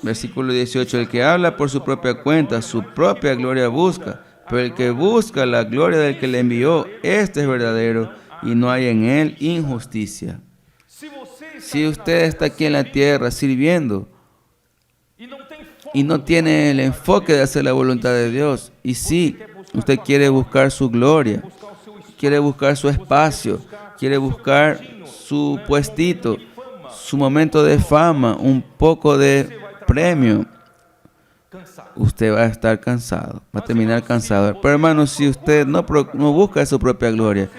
Versículo 18, el que habla por su propia cuenta, su propia gloria busca, pero el que busca la gloria del que le envió, este es verdadero y no hay en él injusticia. Si usted está aquí en la tierra sirviendo y no tiene el enfoque de hacer la voluntad de Dios, y si usted quiere buscar su gloria, quiere buscar su espacio, quiere buscar su puestito, su momento de fama, un poco de premio, usted va a estar cansado, va a terminar cansado. Pero hermanos, si usted no busca su propia gloria,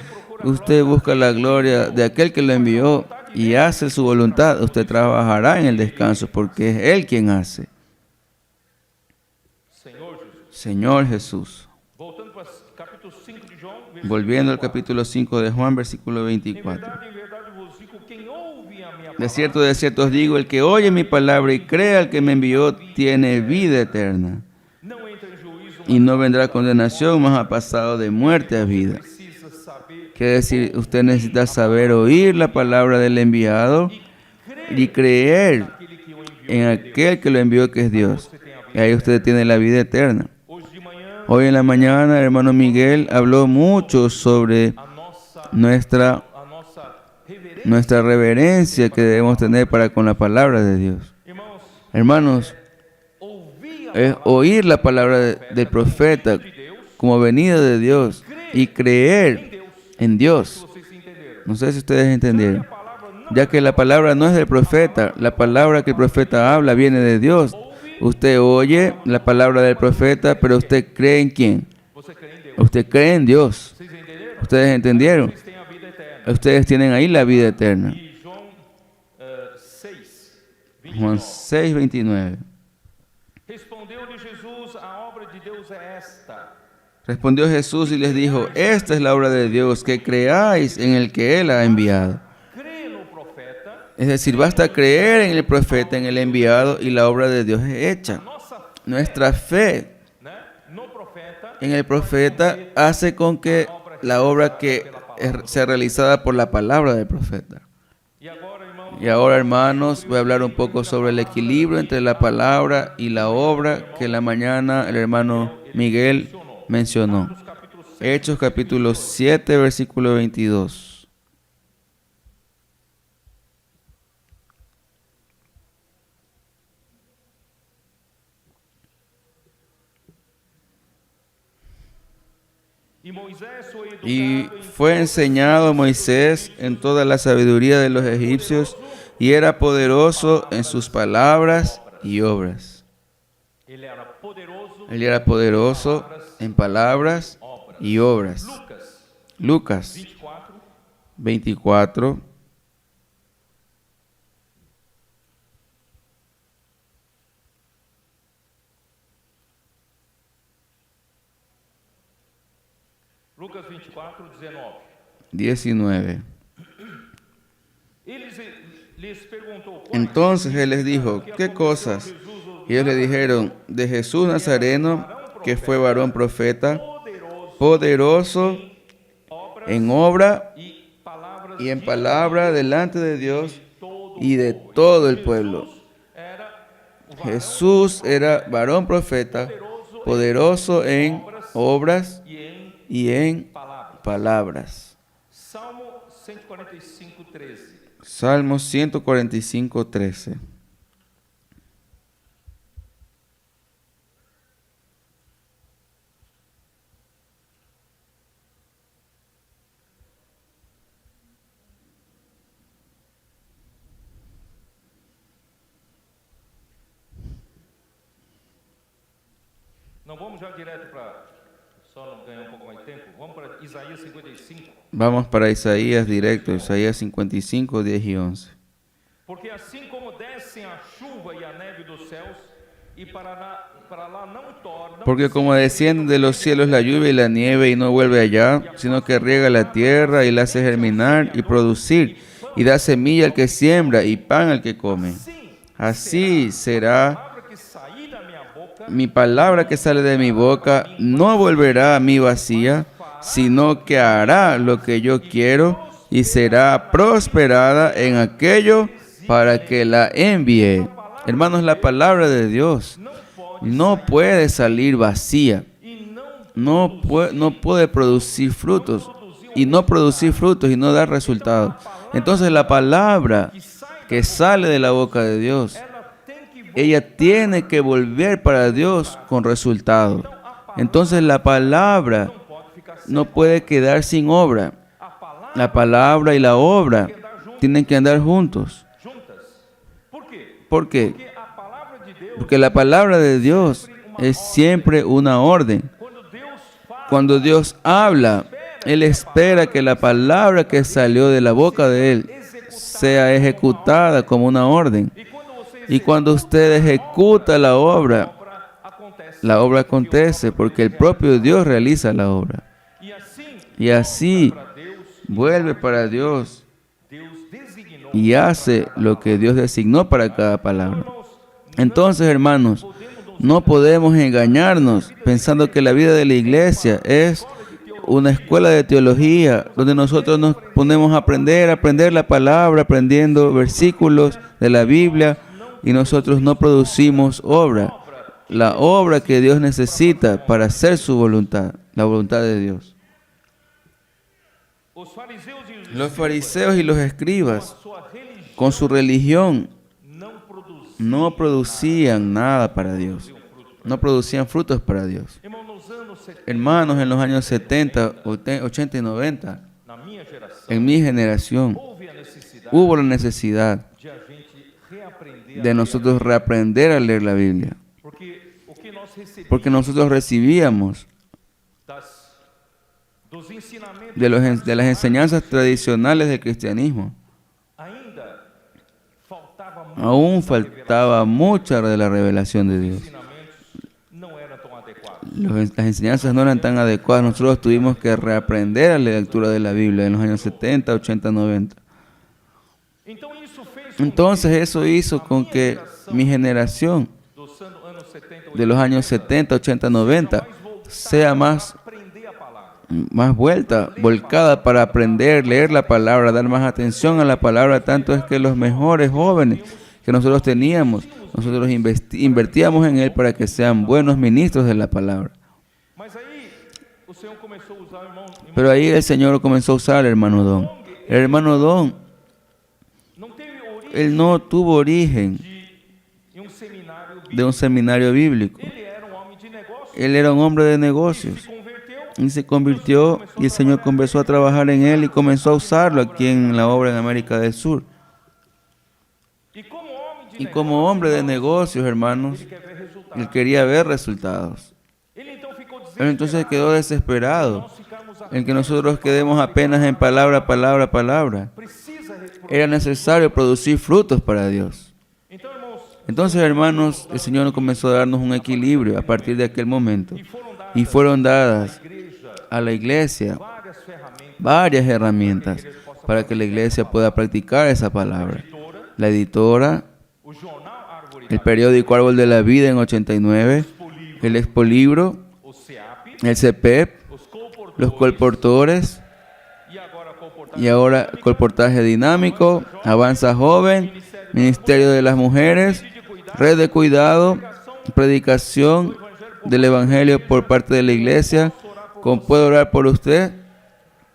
usted busca la gloria de aquel que lo envió y hace su voluntad, usted trabajará en el descanso porque es Él quien hace. Señor Jesús. Volviendo al capítulo 5 de Juan, versículo 24. De cierto os digo, el que oye mi palabra y cree al que me envió, tiene vida eterna. Y no vendrá condenación, mas ha pasado de muerte a vida. Quiere decir, usted necesita saber oír la palabra del enviado y creer en aquel que lo envió, que es Dios. Y ahí usted tiene la vida eterna. Hoy en la mañana, el hermano Miguel habló mucho sobre nuestra reverencia que debemos tener para con la palabra de Dios. Hermanos, es oír la palabra del profeta como venida de Dios y creer en Dios. No sé si ustedes entendieron. Ya que la palabra no es del profeta, la palabra que el profeta habla viene de Dios. Usted oye la palabra del profeta, pero usted cree en quién. Usted cree en Dios. ¿Ustedes entendieron? Ustedes tienen ahí la vida eterna. Juan 6, 29. Respondió Jesús y les dijo, esta es la obra de Dios, que creáis en el que Él ha enviado. Es decir, basta creer en el profeta, en el enviado, y la obra de Dios es hecha. Nuestra fe en el profeta hace con que la obra que sea realizada por la palabra del profeta. Y ahora, hermanos, voy a hablar un poco sobre el equilibrio entre la palabra y la obra que en la mañana el hermano Miguel mencionó. Hechos capítulo 7, versículo 22. Y fue enseñado Moisés en toda la sabiduría de los egipcios, y era poderoso en sus palabras y obras. Él era poderoso en palabras y obras. Lucas Lucas 24, 24, Lucas 24, 19. 19. Les perguntou: Entonces él les dijo, ¿qué cosas? Y ellos le dijeron, de Jesús Nazareno, que fue varón profeta, poderoso en obra y en palabra delante de Dios y de todo el pueblo. Jesús era varón profeta, poderoso en obras y en palabras. Salmo 145, 13. Salmo 145, 13. Não vamos já direto para, só não ganhar um pouco mais de tempo, vamos para Isaías 55. Vamos para Isaías directo, Isaías 55, 10 y 11. Porque assim como descem a chuva e a neve dos céus, e para lá não tornam, Porque como desciende de los cielos la lluvia y la nieve y no vuelve allá, sino que riega la tierra y la hace germinar y producir, y da semilla al que siembra y pan al que come. Así será a palavra que sair da minha boca mi palabra que sale de mi boca, no volverá a mí vacía, sino que hará lo que yo quiero y será prosperada en aquello para que la envíe. Hermanos, la palabra de Dios no puede salir vacía, e no puede producir frutos y no producir frutos y no dar resultados. Entonces la palabra que sale de la boca de Dios, ela tem que ella tiene que volver para Dios con resultados. Entonces la palabra pode ficar no puede quedar sin obra. a palavra La palabra y la obra tienen que andar juntos. juntas. Por quê? ¿Por qué? Porque a palavra de Deus, Porque la palabra de Dios es siempre una orden. quando Deus fala, Cuando Dios habla, Él espera que la palabra que salió de la boca de Él sea ejecutada como una orden. e quando você Y cuando usted ejecuta la obra acontece porque el propio Dios realiza la obra. e Y así para Deus, vuelve para Dios Deus designou. y hace lo que Dios designó para cada palabra. Entonces, hermanos, no podemos engañarnos pensando que la vida de la iglesia es una escuela de teología donde nosotros nos ponemos a aprender la palabra, aprendiendo versículos de la Biblia y nosotros no producimos obra. La obra que Dios necesita para hacer su voluntad, la voluntad de Dios. Os fariseus e os Los fariseos y los escribas, sua religião con su religión, não produziam. no producían nada para Dios. No producían frutos para Dios. Irmão, nos anos 70, Hermanos, en los años 70, 80 y 90, na minha geração, en mi generación, houve a necessidade hubo la necesidad de a gente reaprender de nosotros reaprender a leer la Biblia. porque o que nós recebíamos Porque nosotros recibíamos dos ensinamentos de las enseñanzas tradicionales del cristianismo. ainda faltava muito. Aún faltaba mucha de la revelación de Dios. Os ensinamentos não eram tão adequados. Las enseñanzas no eran tan adecuadas. Nosotros tuvimos que reaprender la lectura de la Biblia en los años 70, 80, 90. Então isso fez com Entonces eso hizo con que mi generación dos anos 70, de los años 70, 80, 90 sea más aprender a palavra. volcada para aprender, leer la palabra, dar más atención a la palabra. Tanto es que los mejores jóvenes que nosotros teníamos, nosotros invertíamos en él para que sean buenos ministros de la palabra. Mas aí o Senhor começou a usar o irmão Pero ahí el Señor comenzó a usar al hermano Don. El hermano Don, não teve origem él no tuvo origen em seminário bíblico. de un seminario bíblico. Ele era homem de negócio. Él era un hombre de negocios. Se convirtió y el Señor comenzó a trabajar en él y comenzó a usarlo aquí en la obra en América del Sur. Y como hombre de negocios, hermanos, Quer ver resultado. él quería ver resultados. Él entonces quedó desesperado nós ficarmos en que nosotros quedemos apenas en palabra, palabra, palabra. precisa reproduzir. Era necesario producir frutos para Dios. Então, irmãos, Entonces, hermanos, el Señor comenzó a darnos un equilibrio a partir de aquel momento. e foram dadas Y fueron dadas à igreja a la iglesia várias ferramentas. varias herramientas para que la iglesia pueda practicar esa palabra. Editora, La editora, o jornal Árvore el da periódico Árbol de la Vida en 89, Vida, el Expolibro, o CEAP, el CEPEP, os colportores, los colportores e agora colportar y ahora colportaje dinámico, Avanza Joven, Ministerio de las Mujeres, Red de Cuidado, predicación del Evangelio por parte de la iglesia, con Puedo Orar por Usted.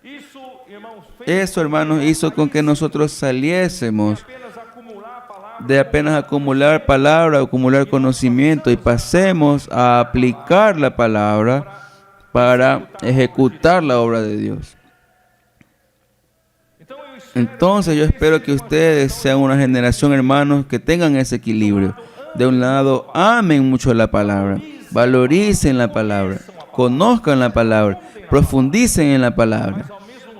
Isso, irmãos, fez Eso, hermanos, hizo con que nosotros saliésemos apenas acumular palavras de apenas acumular palabra, acumular conocimiento y pasemos a aplicar la palabra para ejecutar la obra de Dios. Então eu espero Entonces yo espero que ustedes sean una generación, hermanos, que tengan ese equilibrio. De un lado, amen mucho la palabra, valoricen la palabra, conozcan la palabra, profundicen en la palabra.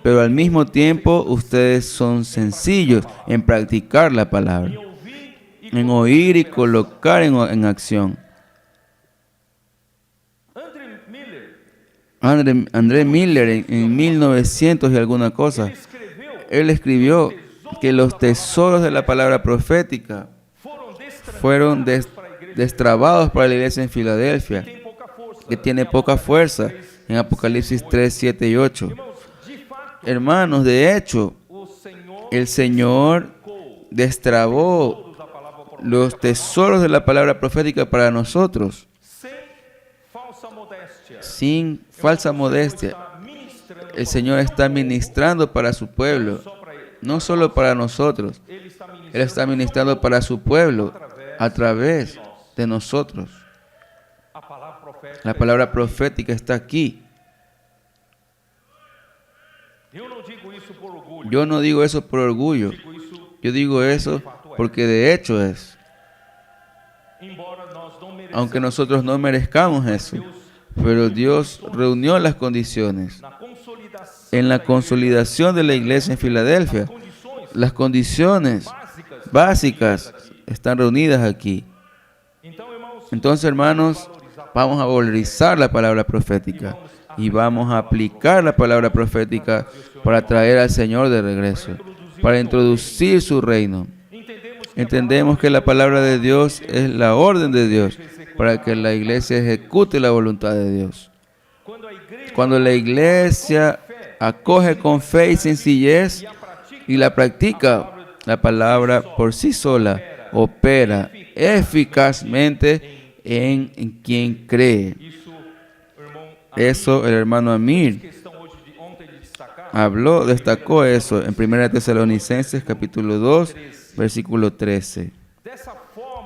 Pero al mismo tiempo, ustedes son sencillos en practicar la palabra, en oír y colocar en acción. André Miller en 1900 y alguna cosa, él escribió que los tesoros de la palabra profética fueron destrabados para la iglesia en Filadelfia, que tiene poca fuerza, en Apocalipsis 3, 7 y 8. Hermanos, de hecho, el Señor destrabó los tesoros de la palabra profética para nosotros, sin falsa modestia. El Señor está ministrando para su pueblo, no solo para nosotros. Él está ministrando para su pueblo a través de nosotros. La palabra profética está aquí. Yo no digo eso por orgullo. Yo digo eso porque de hecho es. Aunque nosotros no merezcamos eso, pero Dios reunió las condiciones. En la consolidación de la iglesia en Filadelfia, las condiciones básicas están reunidas aquí. Entonces, hermanos, vamos a valorizar la palabra profética y vamos a aplicar la palabra profética para traer al Señor de regreso, para introducir su reino. Entendemos que la palabra de Dios es la orden de Dios para que la iglesia ejecute la voluntad de Dios. Cuando la iglesia acoge con fe y sencillez y la practica, la palabra por sí sola opera eficazmente en quien cree. Eso el hermano Amir destacó eso en 1 Tesalonicenses capítulo 2, versículo 13.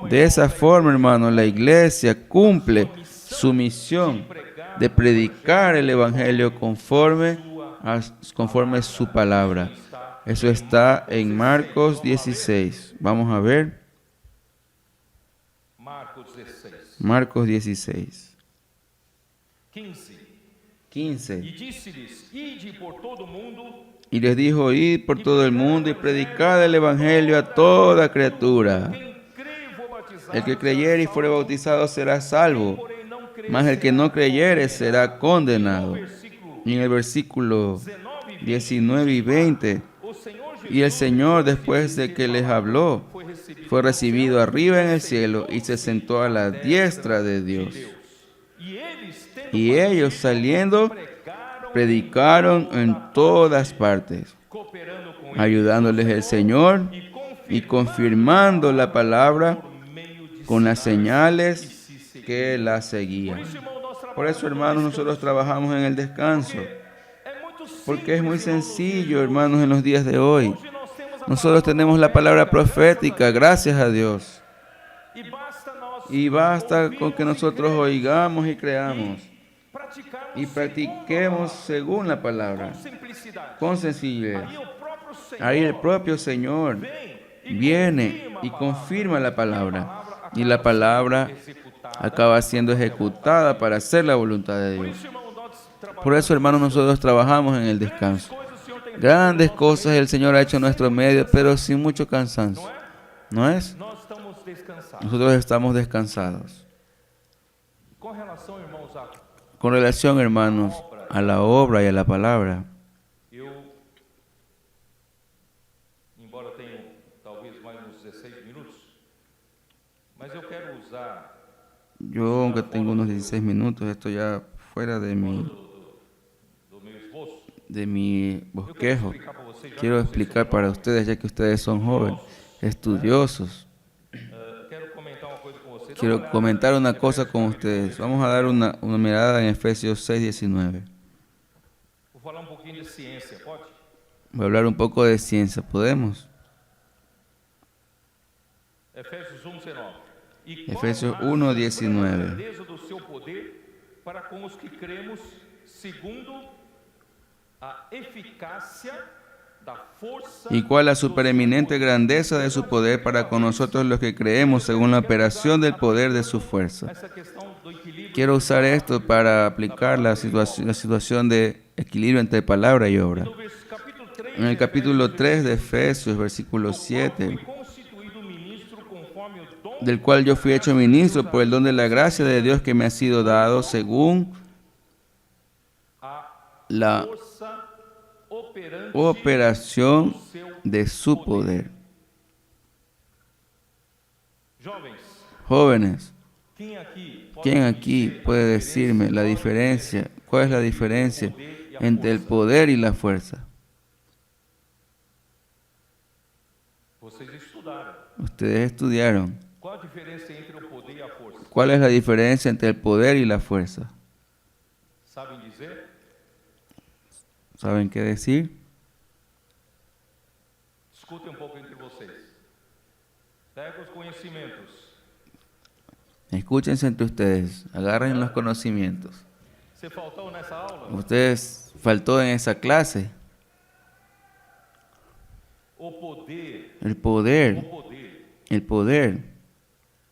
De esa forma, hermano, la iglesia cumple su misión de predicar el Evangelio conforme a su palabra. Eso está en Marcos 16. Vamos a ver. Marcos 16. 15. Y les dijo, id por todo el mundo y predicad el Evangelio a toda criatura. El que creyere y fuere bautizado será salvo, mas el que no creyere será condenado. Y en el versículo 19 y 20, y el Señor, después de que les habló, fue recibido arriba en el cielo y se sentó a la diestra de Dios. Y ellos, saliendo, predicaron en todas partes, ayudándoles el Señor y confirmando la palabra con las señales que la seguían. Por eso, hermanos, nosotros trabajamos en el descanso, porque es muy sencillo, hermanos, en los días de hoy. Nosotros tenemos la palabra profética, gracias a Dios. Y basta con que nosotros oigamos y creamos y practiquemos según la palabra, con sencillez. Ahí el propio Señor viene y confirma la palabra, y la palabra acaba siendo ejecutada para hacer la voluntad de Por Dios. isso, irmão, nós trabalhamos. Por eso, hermanos, nosotros trabajamos en el Grandes descanso. coisas o Senhor tem feito Grandes no nosso cosas meio, el Señor ha hecho en nuestro medio, pero sin mucho cansancio. não é? ¿No es? Nós estamos descansados. Nosotros estamos descansados. Com relação, irmãos, a Con relación, hermanos, a la obra y a la palabra, eu, embora tenha talvez mais uns 16 minutos, mas eu quero usar yo aunque tengo unos 16 minutos, esto ya fuera de do meu esboço. mi Eu quero bosquejo, explicar para vocês, já quiero que vocês explicar são para jovens, ustedes, ya que ustedes son jóvenes, estudiosos. quero comentar uma coisa com vocês. Dá uma Quiero olhada comentar em una Efésios cosa con ustedes. Vamos a dar una mirada en Efesios 6:19. Vou falar um pouquinho de ciência, pode? Voy a hablar un poco de ciencia, ¿podemos? Efésios 1:19. E Efésios qual a 1:19. suprema grandeza do seu poder para com os que cremos, segundo a eficácia da força. ¿Y cuál la do seu supereminente poder. grandeza de su poder para con nosotros los que creemos según la operación del poder de su fuerza? Essa questão do equilíbrio. Quiero usar esto para aplicar la situación de equilibrio entre palabra y obra. No capítulo 3, En el capítulo 3 de Efesios, versículo 7, fui constituído ministro conforme o dom del cual yo fui hecho ministro por el don de la gracia de Dios que me ha sido dado según a la força operante operación do seu de su poder. Jovens, Jóvenes, quem ¿quién aquí puede decirme la diferencia? ¿Cuál es la diferencia entre el poder y la fuerza? Vocês estudaram. Ustedes estudiaron. Qual a diferença entre o poder e a força? ¿Cuál es la diferencia entre el poder y la fuerza? Sabem dizer? ¿Saben qué decir? Escutem um pouco entre vocês. Pega os conhecimentos. Escúchense entre ustedes, agarren los conocimientos. Você faltou nessa aula? Ustedes faltó en esa clase. O poder, El poder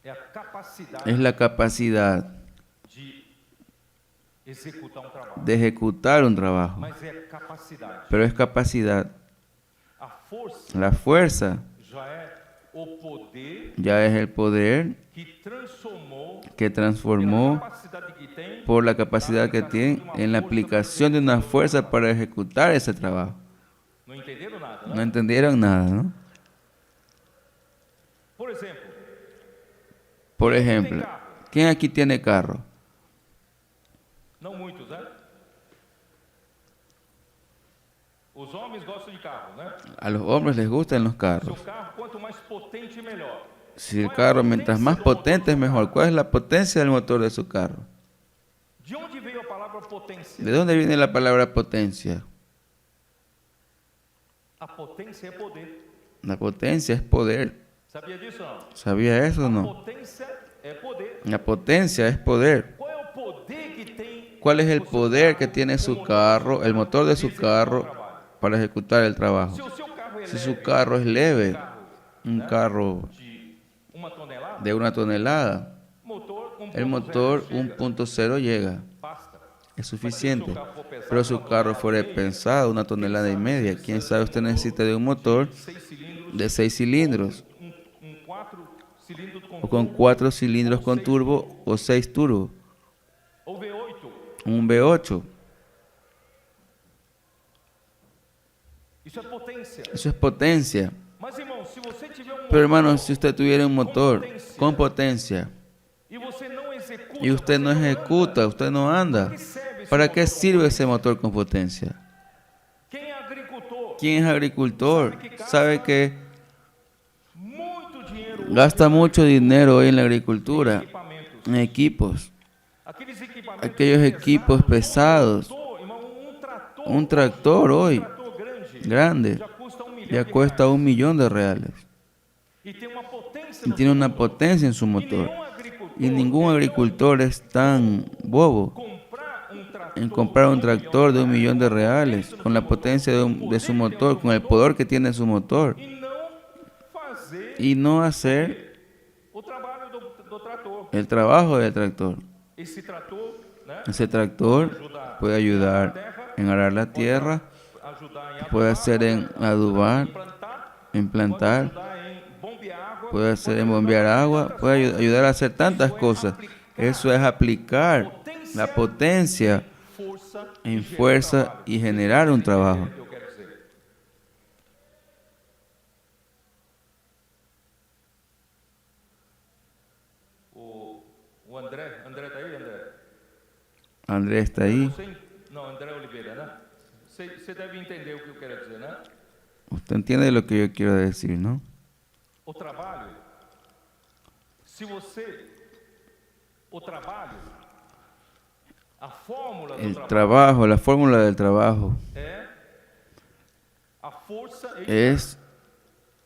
é a capacidade es la capacidad de executar um trabalho. de ejecutar un trabajo, Mas é capacidade. pero es capacidad. A força La fuerza já é o poder ya es el poder que transformou que pela transformó capacidade que tem por la capacidad que tiene en la aplicación de una fuerza para ejecutar ese trabajo. Não entenderam nada, No né? entendieron nada, ¿no? Por exemplo, Por ejemplo, ¿quién aquí tiene carro? não muitos, né? Os homens gostam de carro, né? A los hombres les gustan los Seu carros. carro, quanto mais potente, melhor. Si el carro mientras más potente es mejor. ¿Cuál es la potencia del motor de su carro? De onde veio a palavra potência? ¿De dónde viene la palabra potencia? A potência é poder. La potencia es poder. Sabia disso ou não? ¿Sabía eso o A no? potência é poder. La potencia es poder. Qual é o poder que tem? ¿Cuál es el o seu poder que carro, tiene o su motor carro, el motor de su executar o carro, trabalho? para ejecutar el trabajo? Se o seu carro é Si leve, su carro es leve, un né, carro de 1 tonelada, de 1 tonelada, motor 1.0 el motor chega, 1.0 llega, basta. es suficiente. Pero su carro fuera pesado, 1,5 toneladas, quién sabe, usted necesita de un motor 6 cilindros, de 6 cilindros, 4 cilindros com o con 4 cilindros con turbo o 6 turbo, ou V8. un V8. Isso é potência. Eso es potencia. Mas, irmão, se você tiver um Pero hermano, motor si usted tuviera un motor con potencia e você não executa, y usted no você ejecuta, usted no anda, anda, que serve esse ¿para motor qué com sirve ese potência? motor con potencia? Quem é agricultor? ¿Quién es agricultor? Sabe que Muito dinheiro gasta mucho dinero hoy en la agricultura, equipamentos. en equipos, Aqueles equipamentos aquellos equipos pesados. irmão, Un tractor hoy trator grande já custa 1 milhão ya de cuesta reais. 1 millón de reales E tem uma potência y no tiene seu una motor. potencia en su E motor. nenhum agricultor Y ningún agricultor es tan bobo en comprar un tractor de 1 millón de reales con la potencia de su motor, con el poder que tiene su motor, e não fazer y no hacer o trabalho do trator. el trabajo del tractor. Esse trator, né, Ese tractor puede ayudar en arar la tierra, ajudar em puede hacer en adubar, plantar, en pode plantar, ajudar em bombear água, puede hacer en bombear agua, puede ayudar a hacer tantas cosas. Eso es aplicar la potencia força en fuerza y generar un trabajo. que eu quero dizer. O André tá aí, André? Andrés está ahí. Você, não, André Oliveira, né? Você deve entender o que eu quero dizer, né? Usted entiende lo que yo quiero decir, ¿no? O trabalho, se você, o trabalho, a fórmula do El trabalho trabajo, la fórmula del trabajo é a força es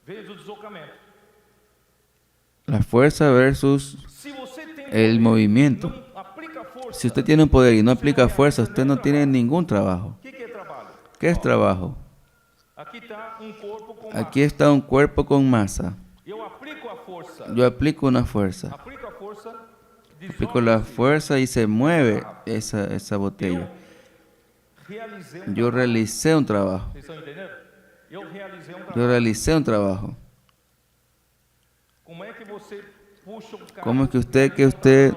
vezes o deslocamento. la fuerza versus Se você tem el movimiento. não aplica força, Si usted tiene un poder y no aplica fuerza, usted no tiene ningún trabajo. o que é trabalho? ¿Qué es trabajo? Aqui está corpo com Aquí está un cuerpo con masa. eu aplico a força, Yo aplico una fuerza. aplico a força, Aplico la fuerza y se mueve esa botella. realizei Yo realicé un trabajo. Vocês estão entendendo? Eu realizei trabalho. Yo realicé un trabajo. Como é que você puxa um carro? ¿Cómo es que usted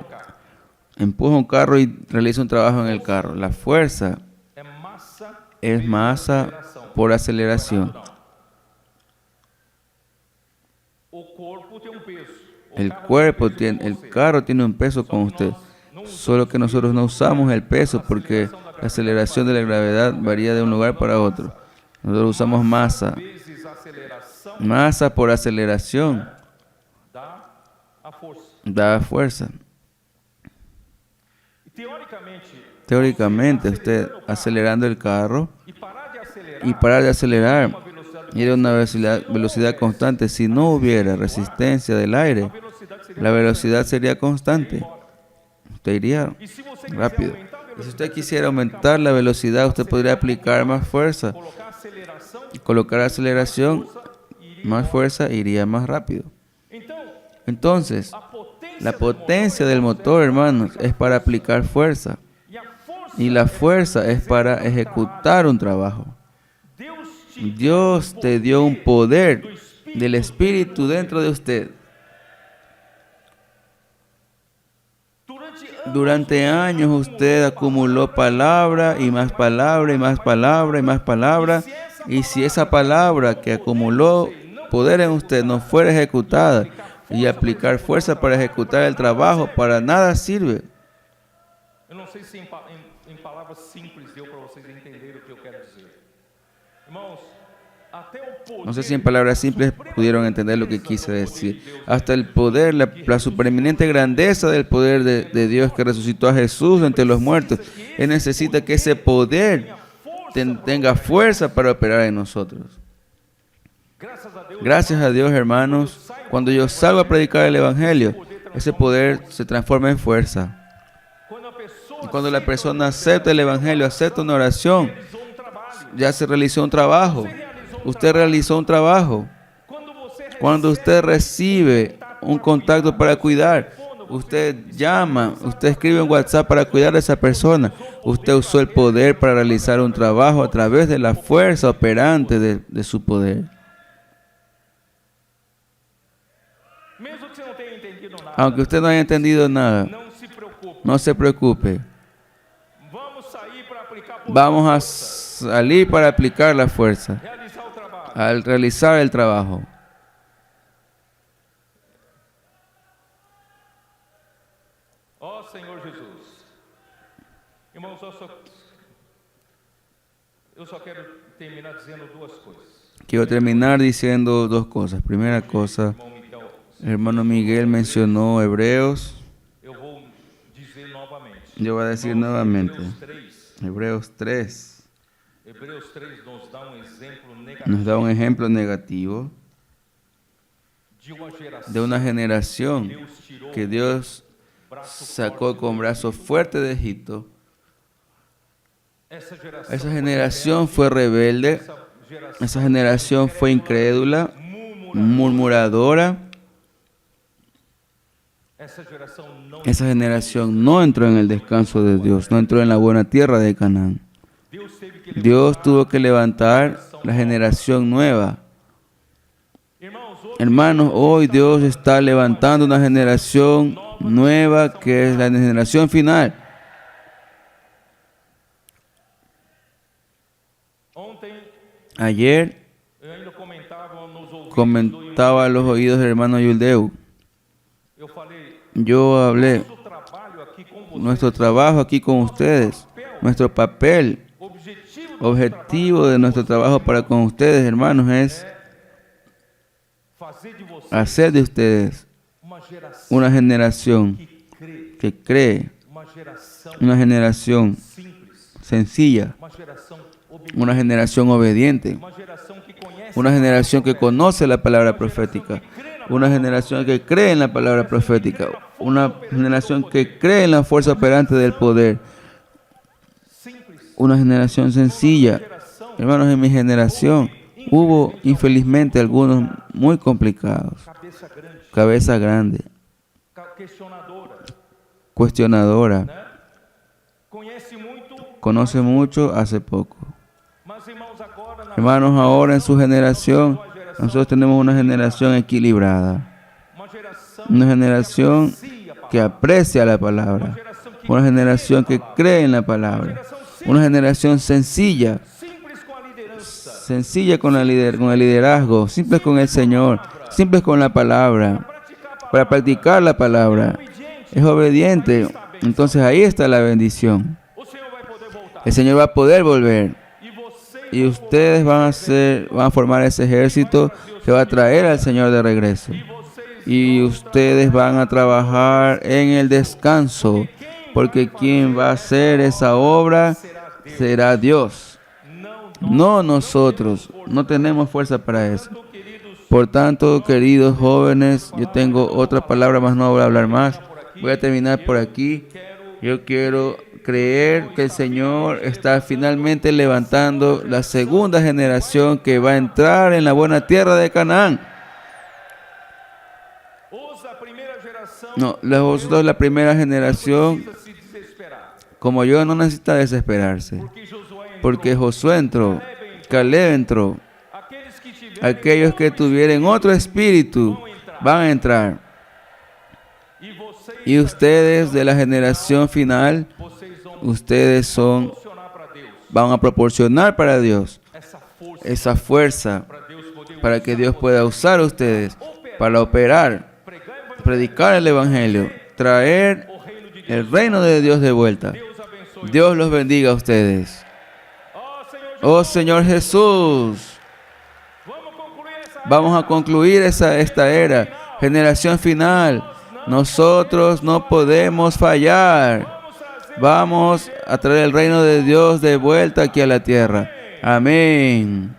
empuja un carro y realiza un trabajo en el carro? La fuerza É massa es masa por aceleración. O corpo tem peso. El carro tiene un peso con usted. Solo que nosotros no usamos el peso porque la aceleración de la gravedad varía de un lugar para otro. Nosotros usamos masa. Vezes aceleração Masa por aceleración dá a força. da fuerza. E teoricamente, Teóricamente, usted acelerando el carro e parar de acelerar y parar de acelerar uma velocidade, y a una velocidad constante, si no hubiera resistencia del aire, a velocidade seria la velocidad sería constante. Usted iría E se você quiser rápido. aumentar a Y si velocidade, usted quisiera aumentar la velocidad, usted podría aplicar más fuerza. colocar aceleração, Y colocar aceleración, iria. más fuerza, iría más rápido. Então, Entonces, a potência la potencia del motor, hermanos, es para aplicar fuerza. e a força Y la fuerza es para ejecutar un trabajo. Dios te dio un poder del Espíritu dentro de usted. Durante años usted acumuló palabra y más palabra y más palabra y más palabra. Y si esa palabra que acumuló poder en usted no fuera ejecutada y aplicar fuerza para ejecutar el trabajo, para nada sirve. Eu não sei se em palavras simples deu para vocês entenderem o que eu quero dizer. Irmãos, até o poder, No sé si en palabras simples pudieron entender lo que quise decir. Hasta el poder, la supereminente grandeza del poder de Dios que resucitó a Jesús entre los muertos. Él necesita que ese poder tenga fuerza para operar en nosotros. Gracias a Dios, hermanos, cuando yo salgo a predicar el Evangelio, ese poder se transforma en fuerza. Y cuando la persona acepta el Evangelio, acepta una oración, ya se realizó un trabajo. Usted realizó un trabajo. Cuando usted recibe un contacto para cuidar, usted llama, usted escribe en WhatsApp para cuidar a esa persona. Usted usó el poder para realizar un trabajo a través de la fuerza operante de su poder. Aunque usted no haya entendido nada, no se preocupe. Vamos a salir para aplicar la fuerza al realizar el trabajo. Ó Senhor Jesus. Irmãos, eu só quero terminar dizendo duas coisas. Quiero terminar diciendo dos cosas. Primera cosa, el hermano Miguel mencionó Hebreos. Eu vou dizer novamente. Yo voy a decir nuevamente. Hebreus 3. Hebreos 3 Hebreus 3 nos dá exemplo negativo nos da un ejemplo negativo de una generación que Dios sacó con brazo fuerte de Egipto. Esa generación fue rebelde, esa generación fue incrédula, murmuradora. essa geração não Esa generación no entró en el descanso de Dios, no entró en la buena tierra de Canaán. Deus teve que Dios tuvo que levantar la generación nueva. Irmãos, hoje Hermanos, hoy Dios está levantando una generación nueva que es la generación final. ontem Ayer eu ainda comentava comentaba a los oídos del hermano Yuldeu. eu falei, Yo hablé, nosso trabalho aqui com vocês, nuestro trabajo aquí con ustedes, nuestro papel, objetivo de nuestro trabajo para con ustedes, hermanos, es fazer de vocês hacer de ustedes uma geração una generación que crê, que cree, uma geração una generación simples, sencilla, uma geração obediente, una generación obediente, uma geração que conhece, una generación que conoce la palabra profética, una generación que cree en la palabra profética, una generación que cree en la fuerza operante del poder, simples, una generación sencilla. geração Hermanos, en mi generación hubo infelizmente algunos muy complicados, cabeça grande, cabeza grande, questionadora, cuestionadora, né? Conhece muito, conoce mucho, hace poco. mas irmãos, agora na Hermanos, ahora en su generación, nosotros tenemos una generación equilibrada, uma geração una generación aprecia a palavra, que aprecia la palabra, geração que una generación que cree en la palabra, una generación sencilla, simples com a liderança, sencilla con el liderazgo, simple con el Señor, simple con la palabra, para practicar la palabra, es obediente. Entonces ahí está la bendición. o Senhor vai poder voltar. El Señor va a poder volver E vocês y ustedes van a formar ese ejército que va a traer al Señor de regreso. Y ustedes van a trabajar en el descanso, porque quien va a hacer esa obra será Dios, no nosotros. No tenemos fuerza para eso. Por tanto, queridos jóvenes, yo tengo otra palabra más, no voy a hablar más. Voy a terminar por aquí. Yo quiero creer que el Señor está finalmente levantando la segunda generación que va a entrar en la buena tierra de Canaán. ouça a primeira geração, No, vosotros la primera generación, precisa se desesperar, como yo, no necesita desesperarse. porque Josué entrou, Porque Josué entró, Caleb entró. aqueles que tiverem Aquellos que tuvieran otro espíritu van a entrar. e vocês, Y ustedes de la generación final, vocês vão ustedes funcionar para Deus, van a proporcionar para Dios essa esa força fuerza para Deus poder para que Dios pueda usar a ustedes para operar, pregar o evangelho, predicar el Evangelio, traer o reino de Deus. el reino de Dios de vuelta. Deus abençoe. Dios los bendiga a ustedes. Ó Senhor Jesus, Oh Señor Jesús, vamos concluir essa esta era, generación final. Nosotros no podemos fallar. Vamos a traer el reino de Dios de vuelta aquí a la tierra. Amén.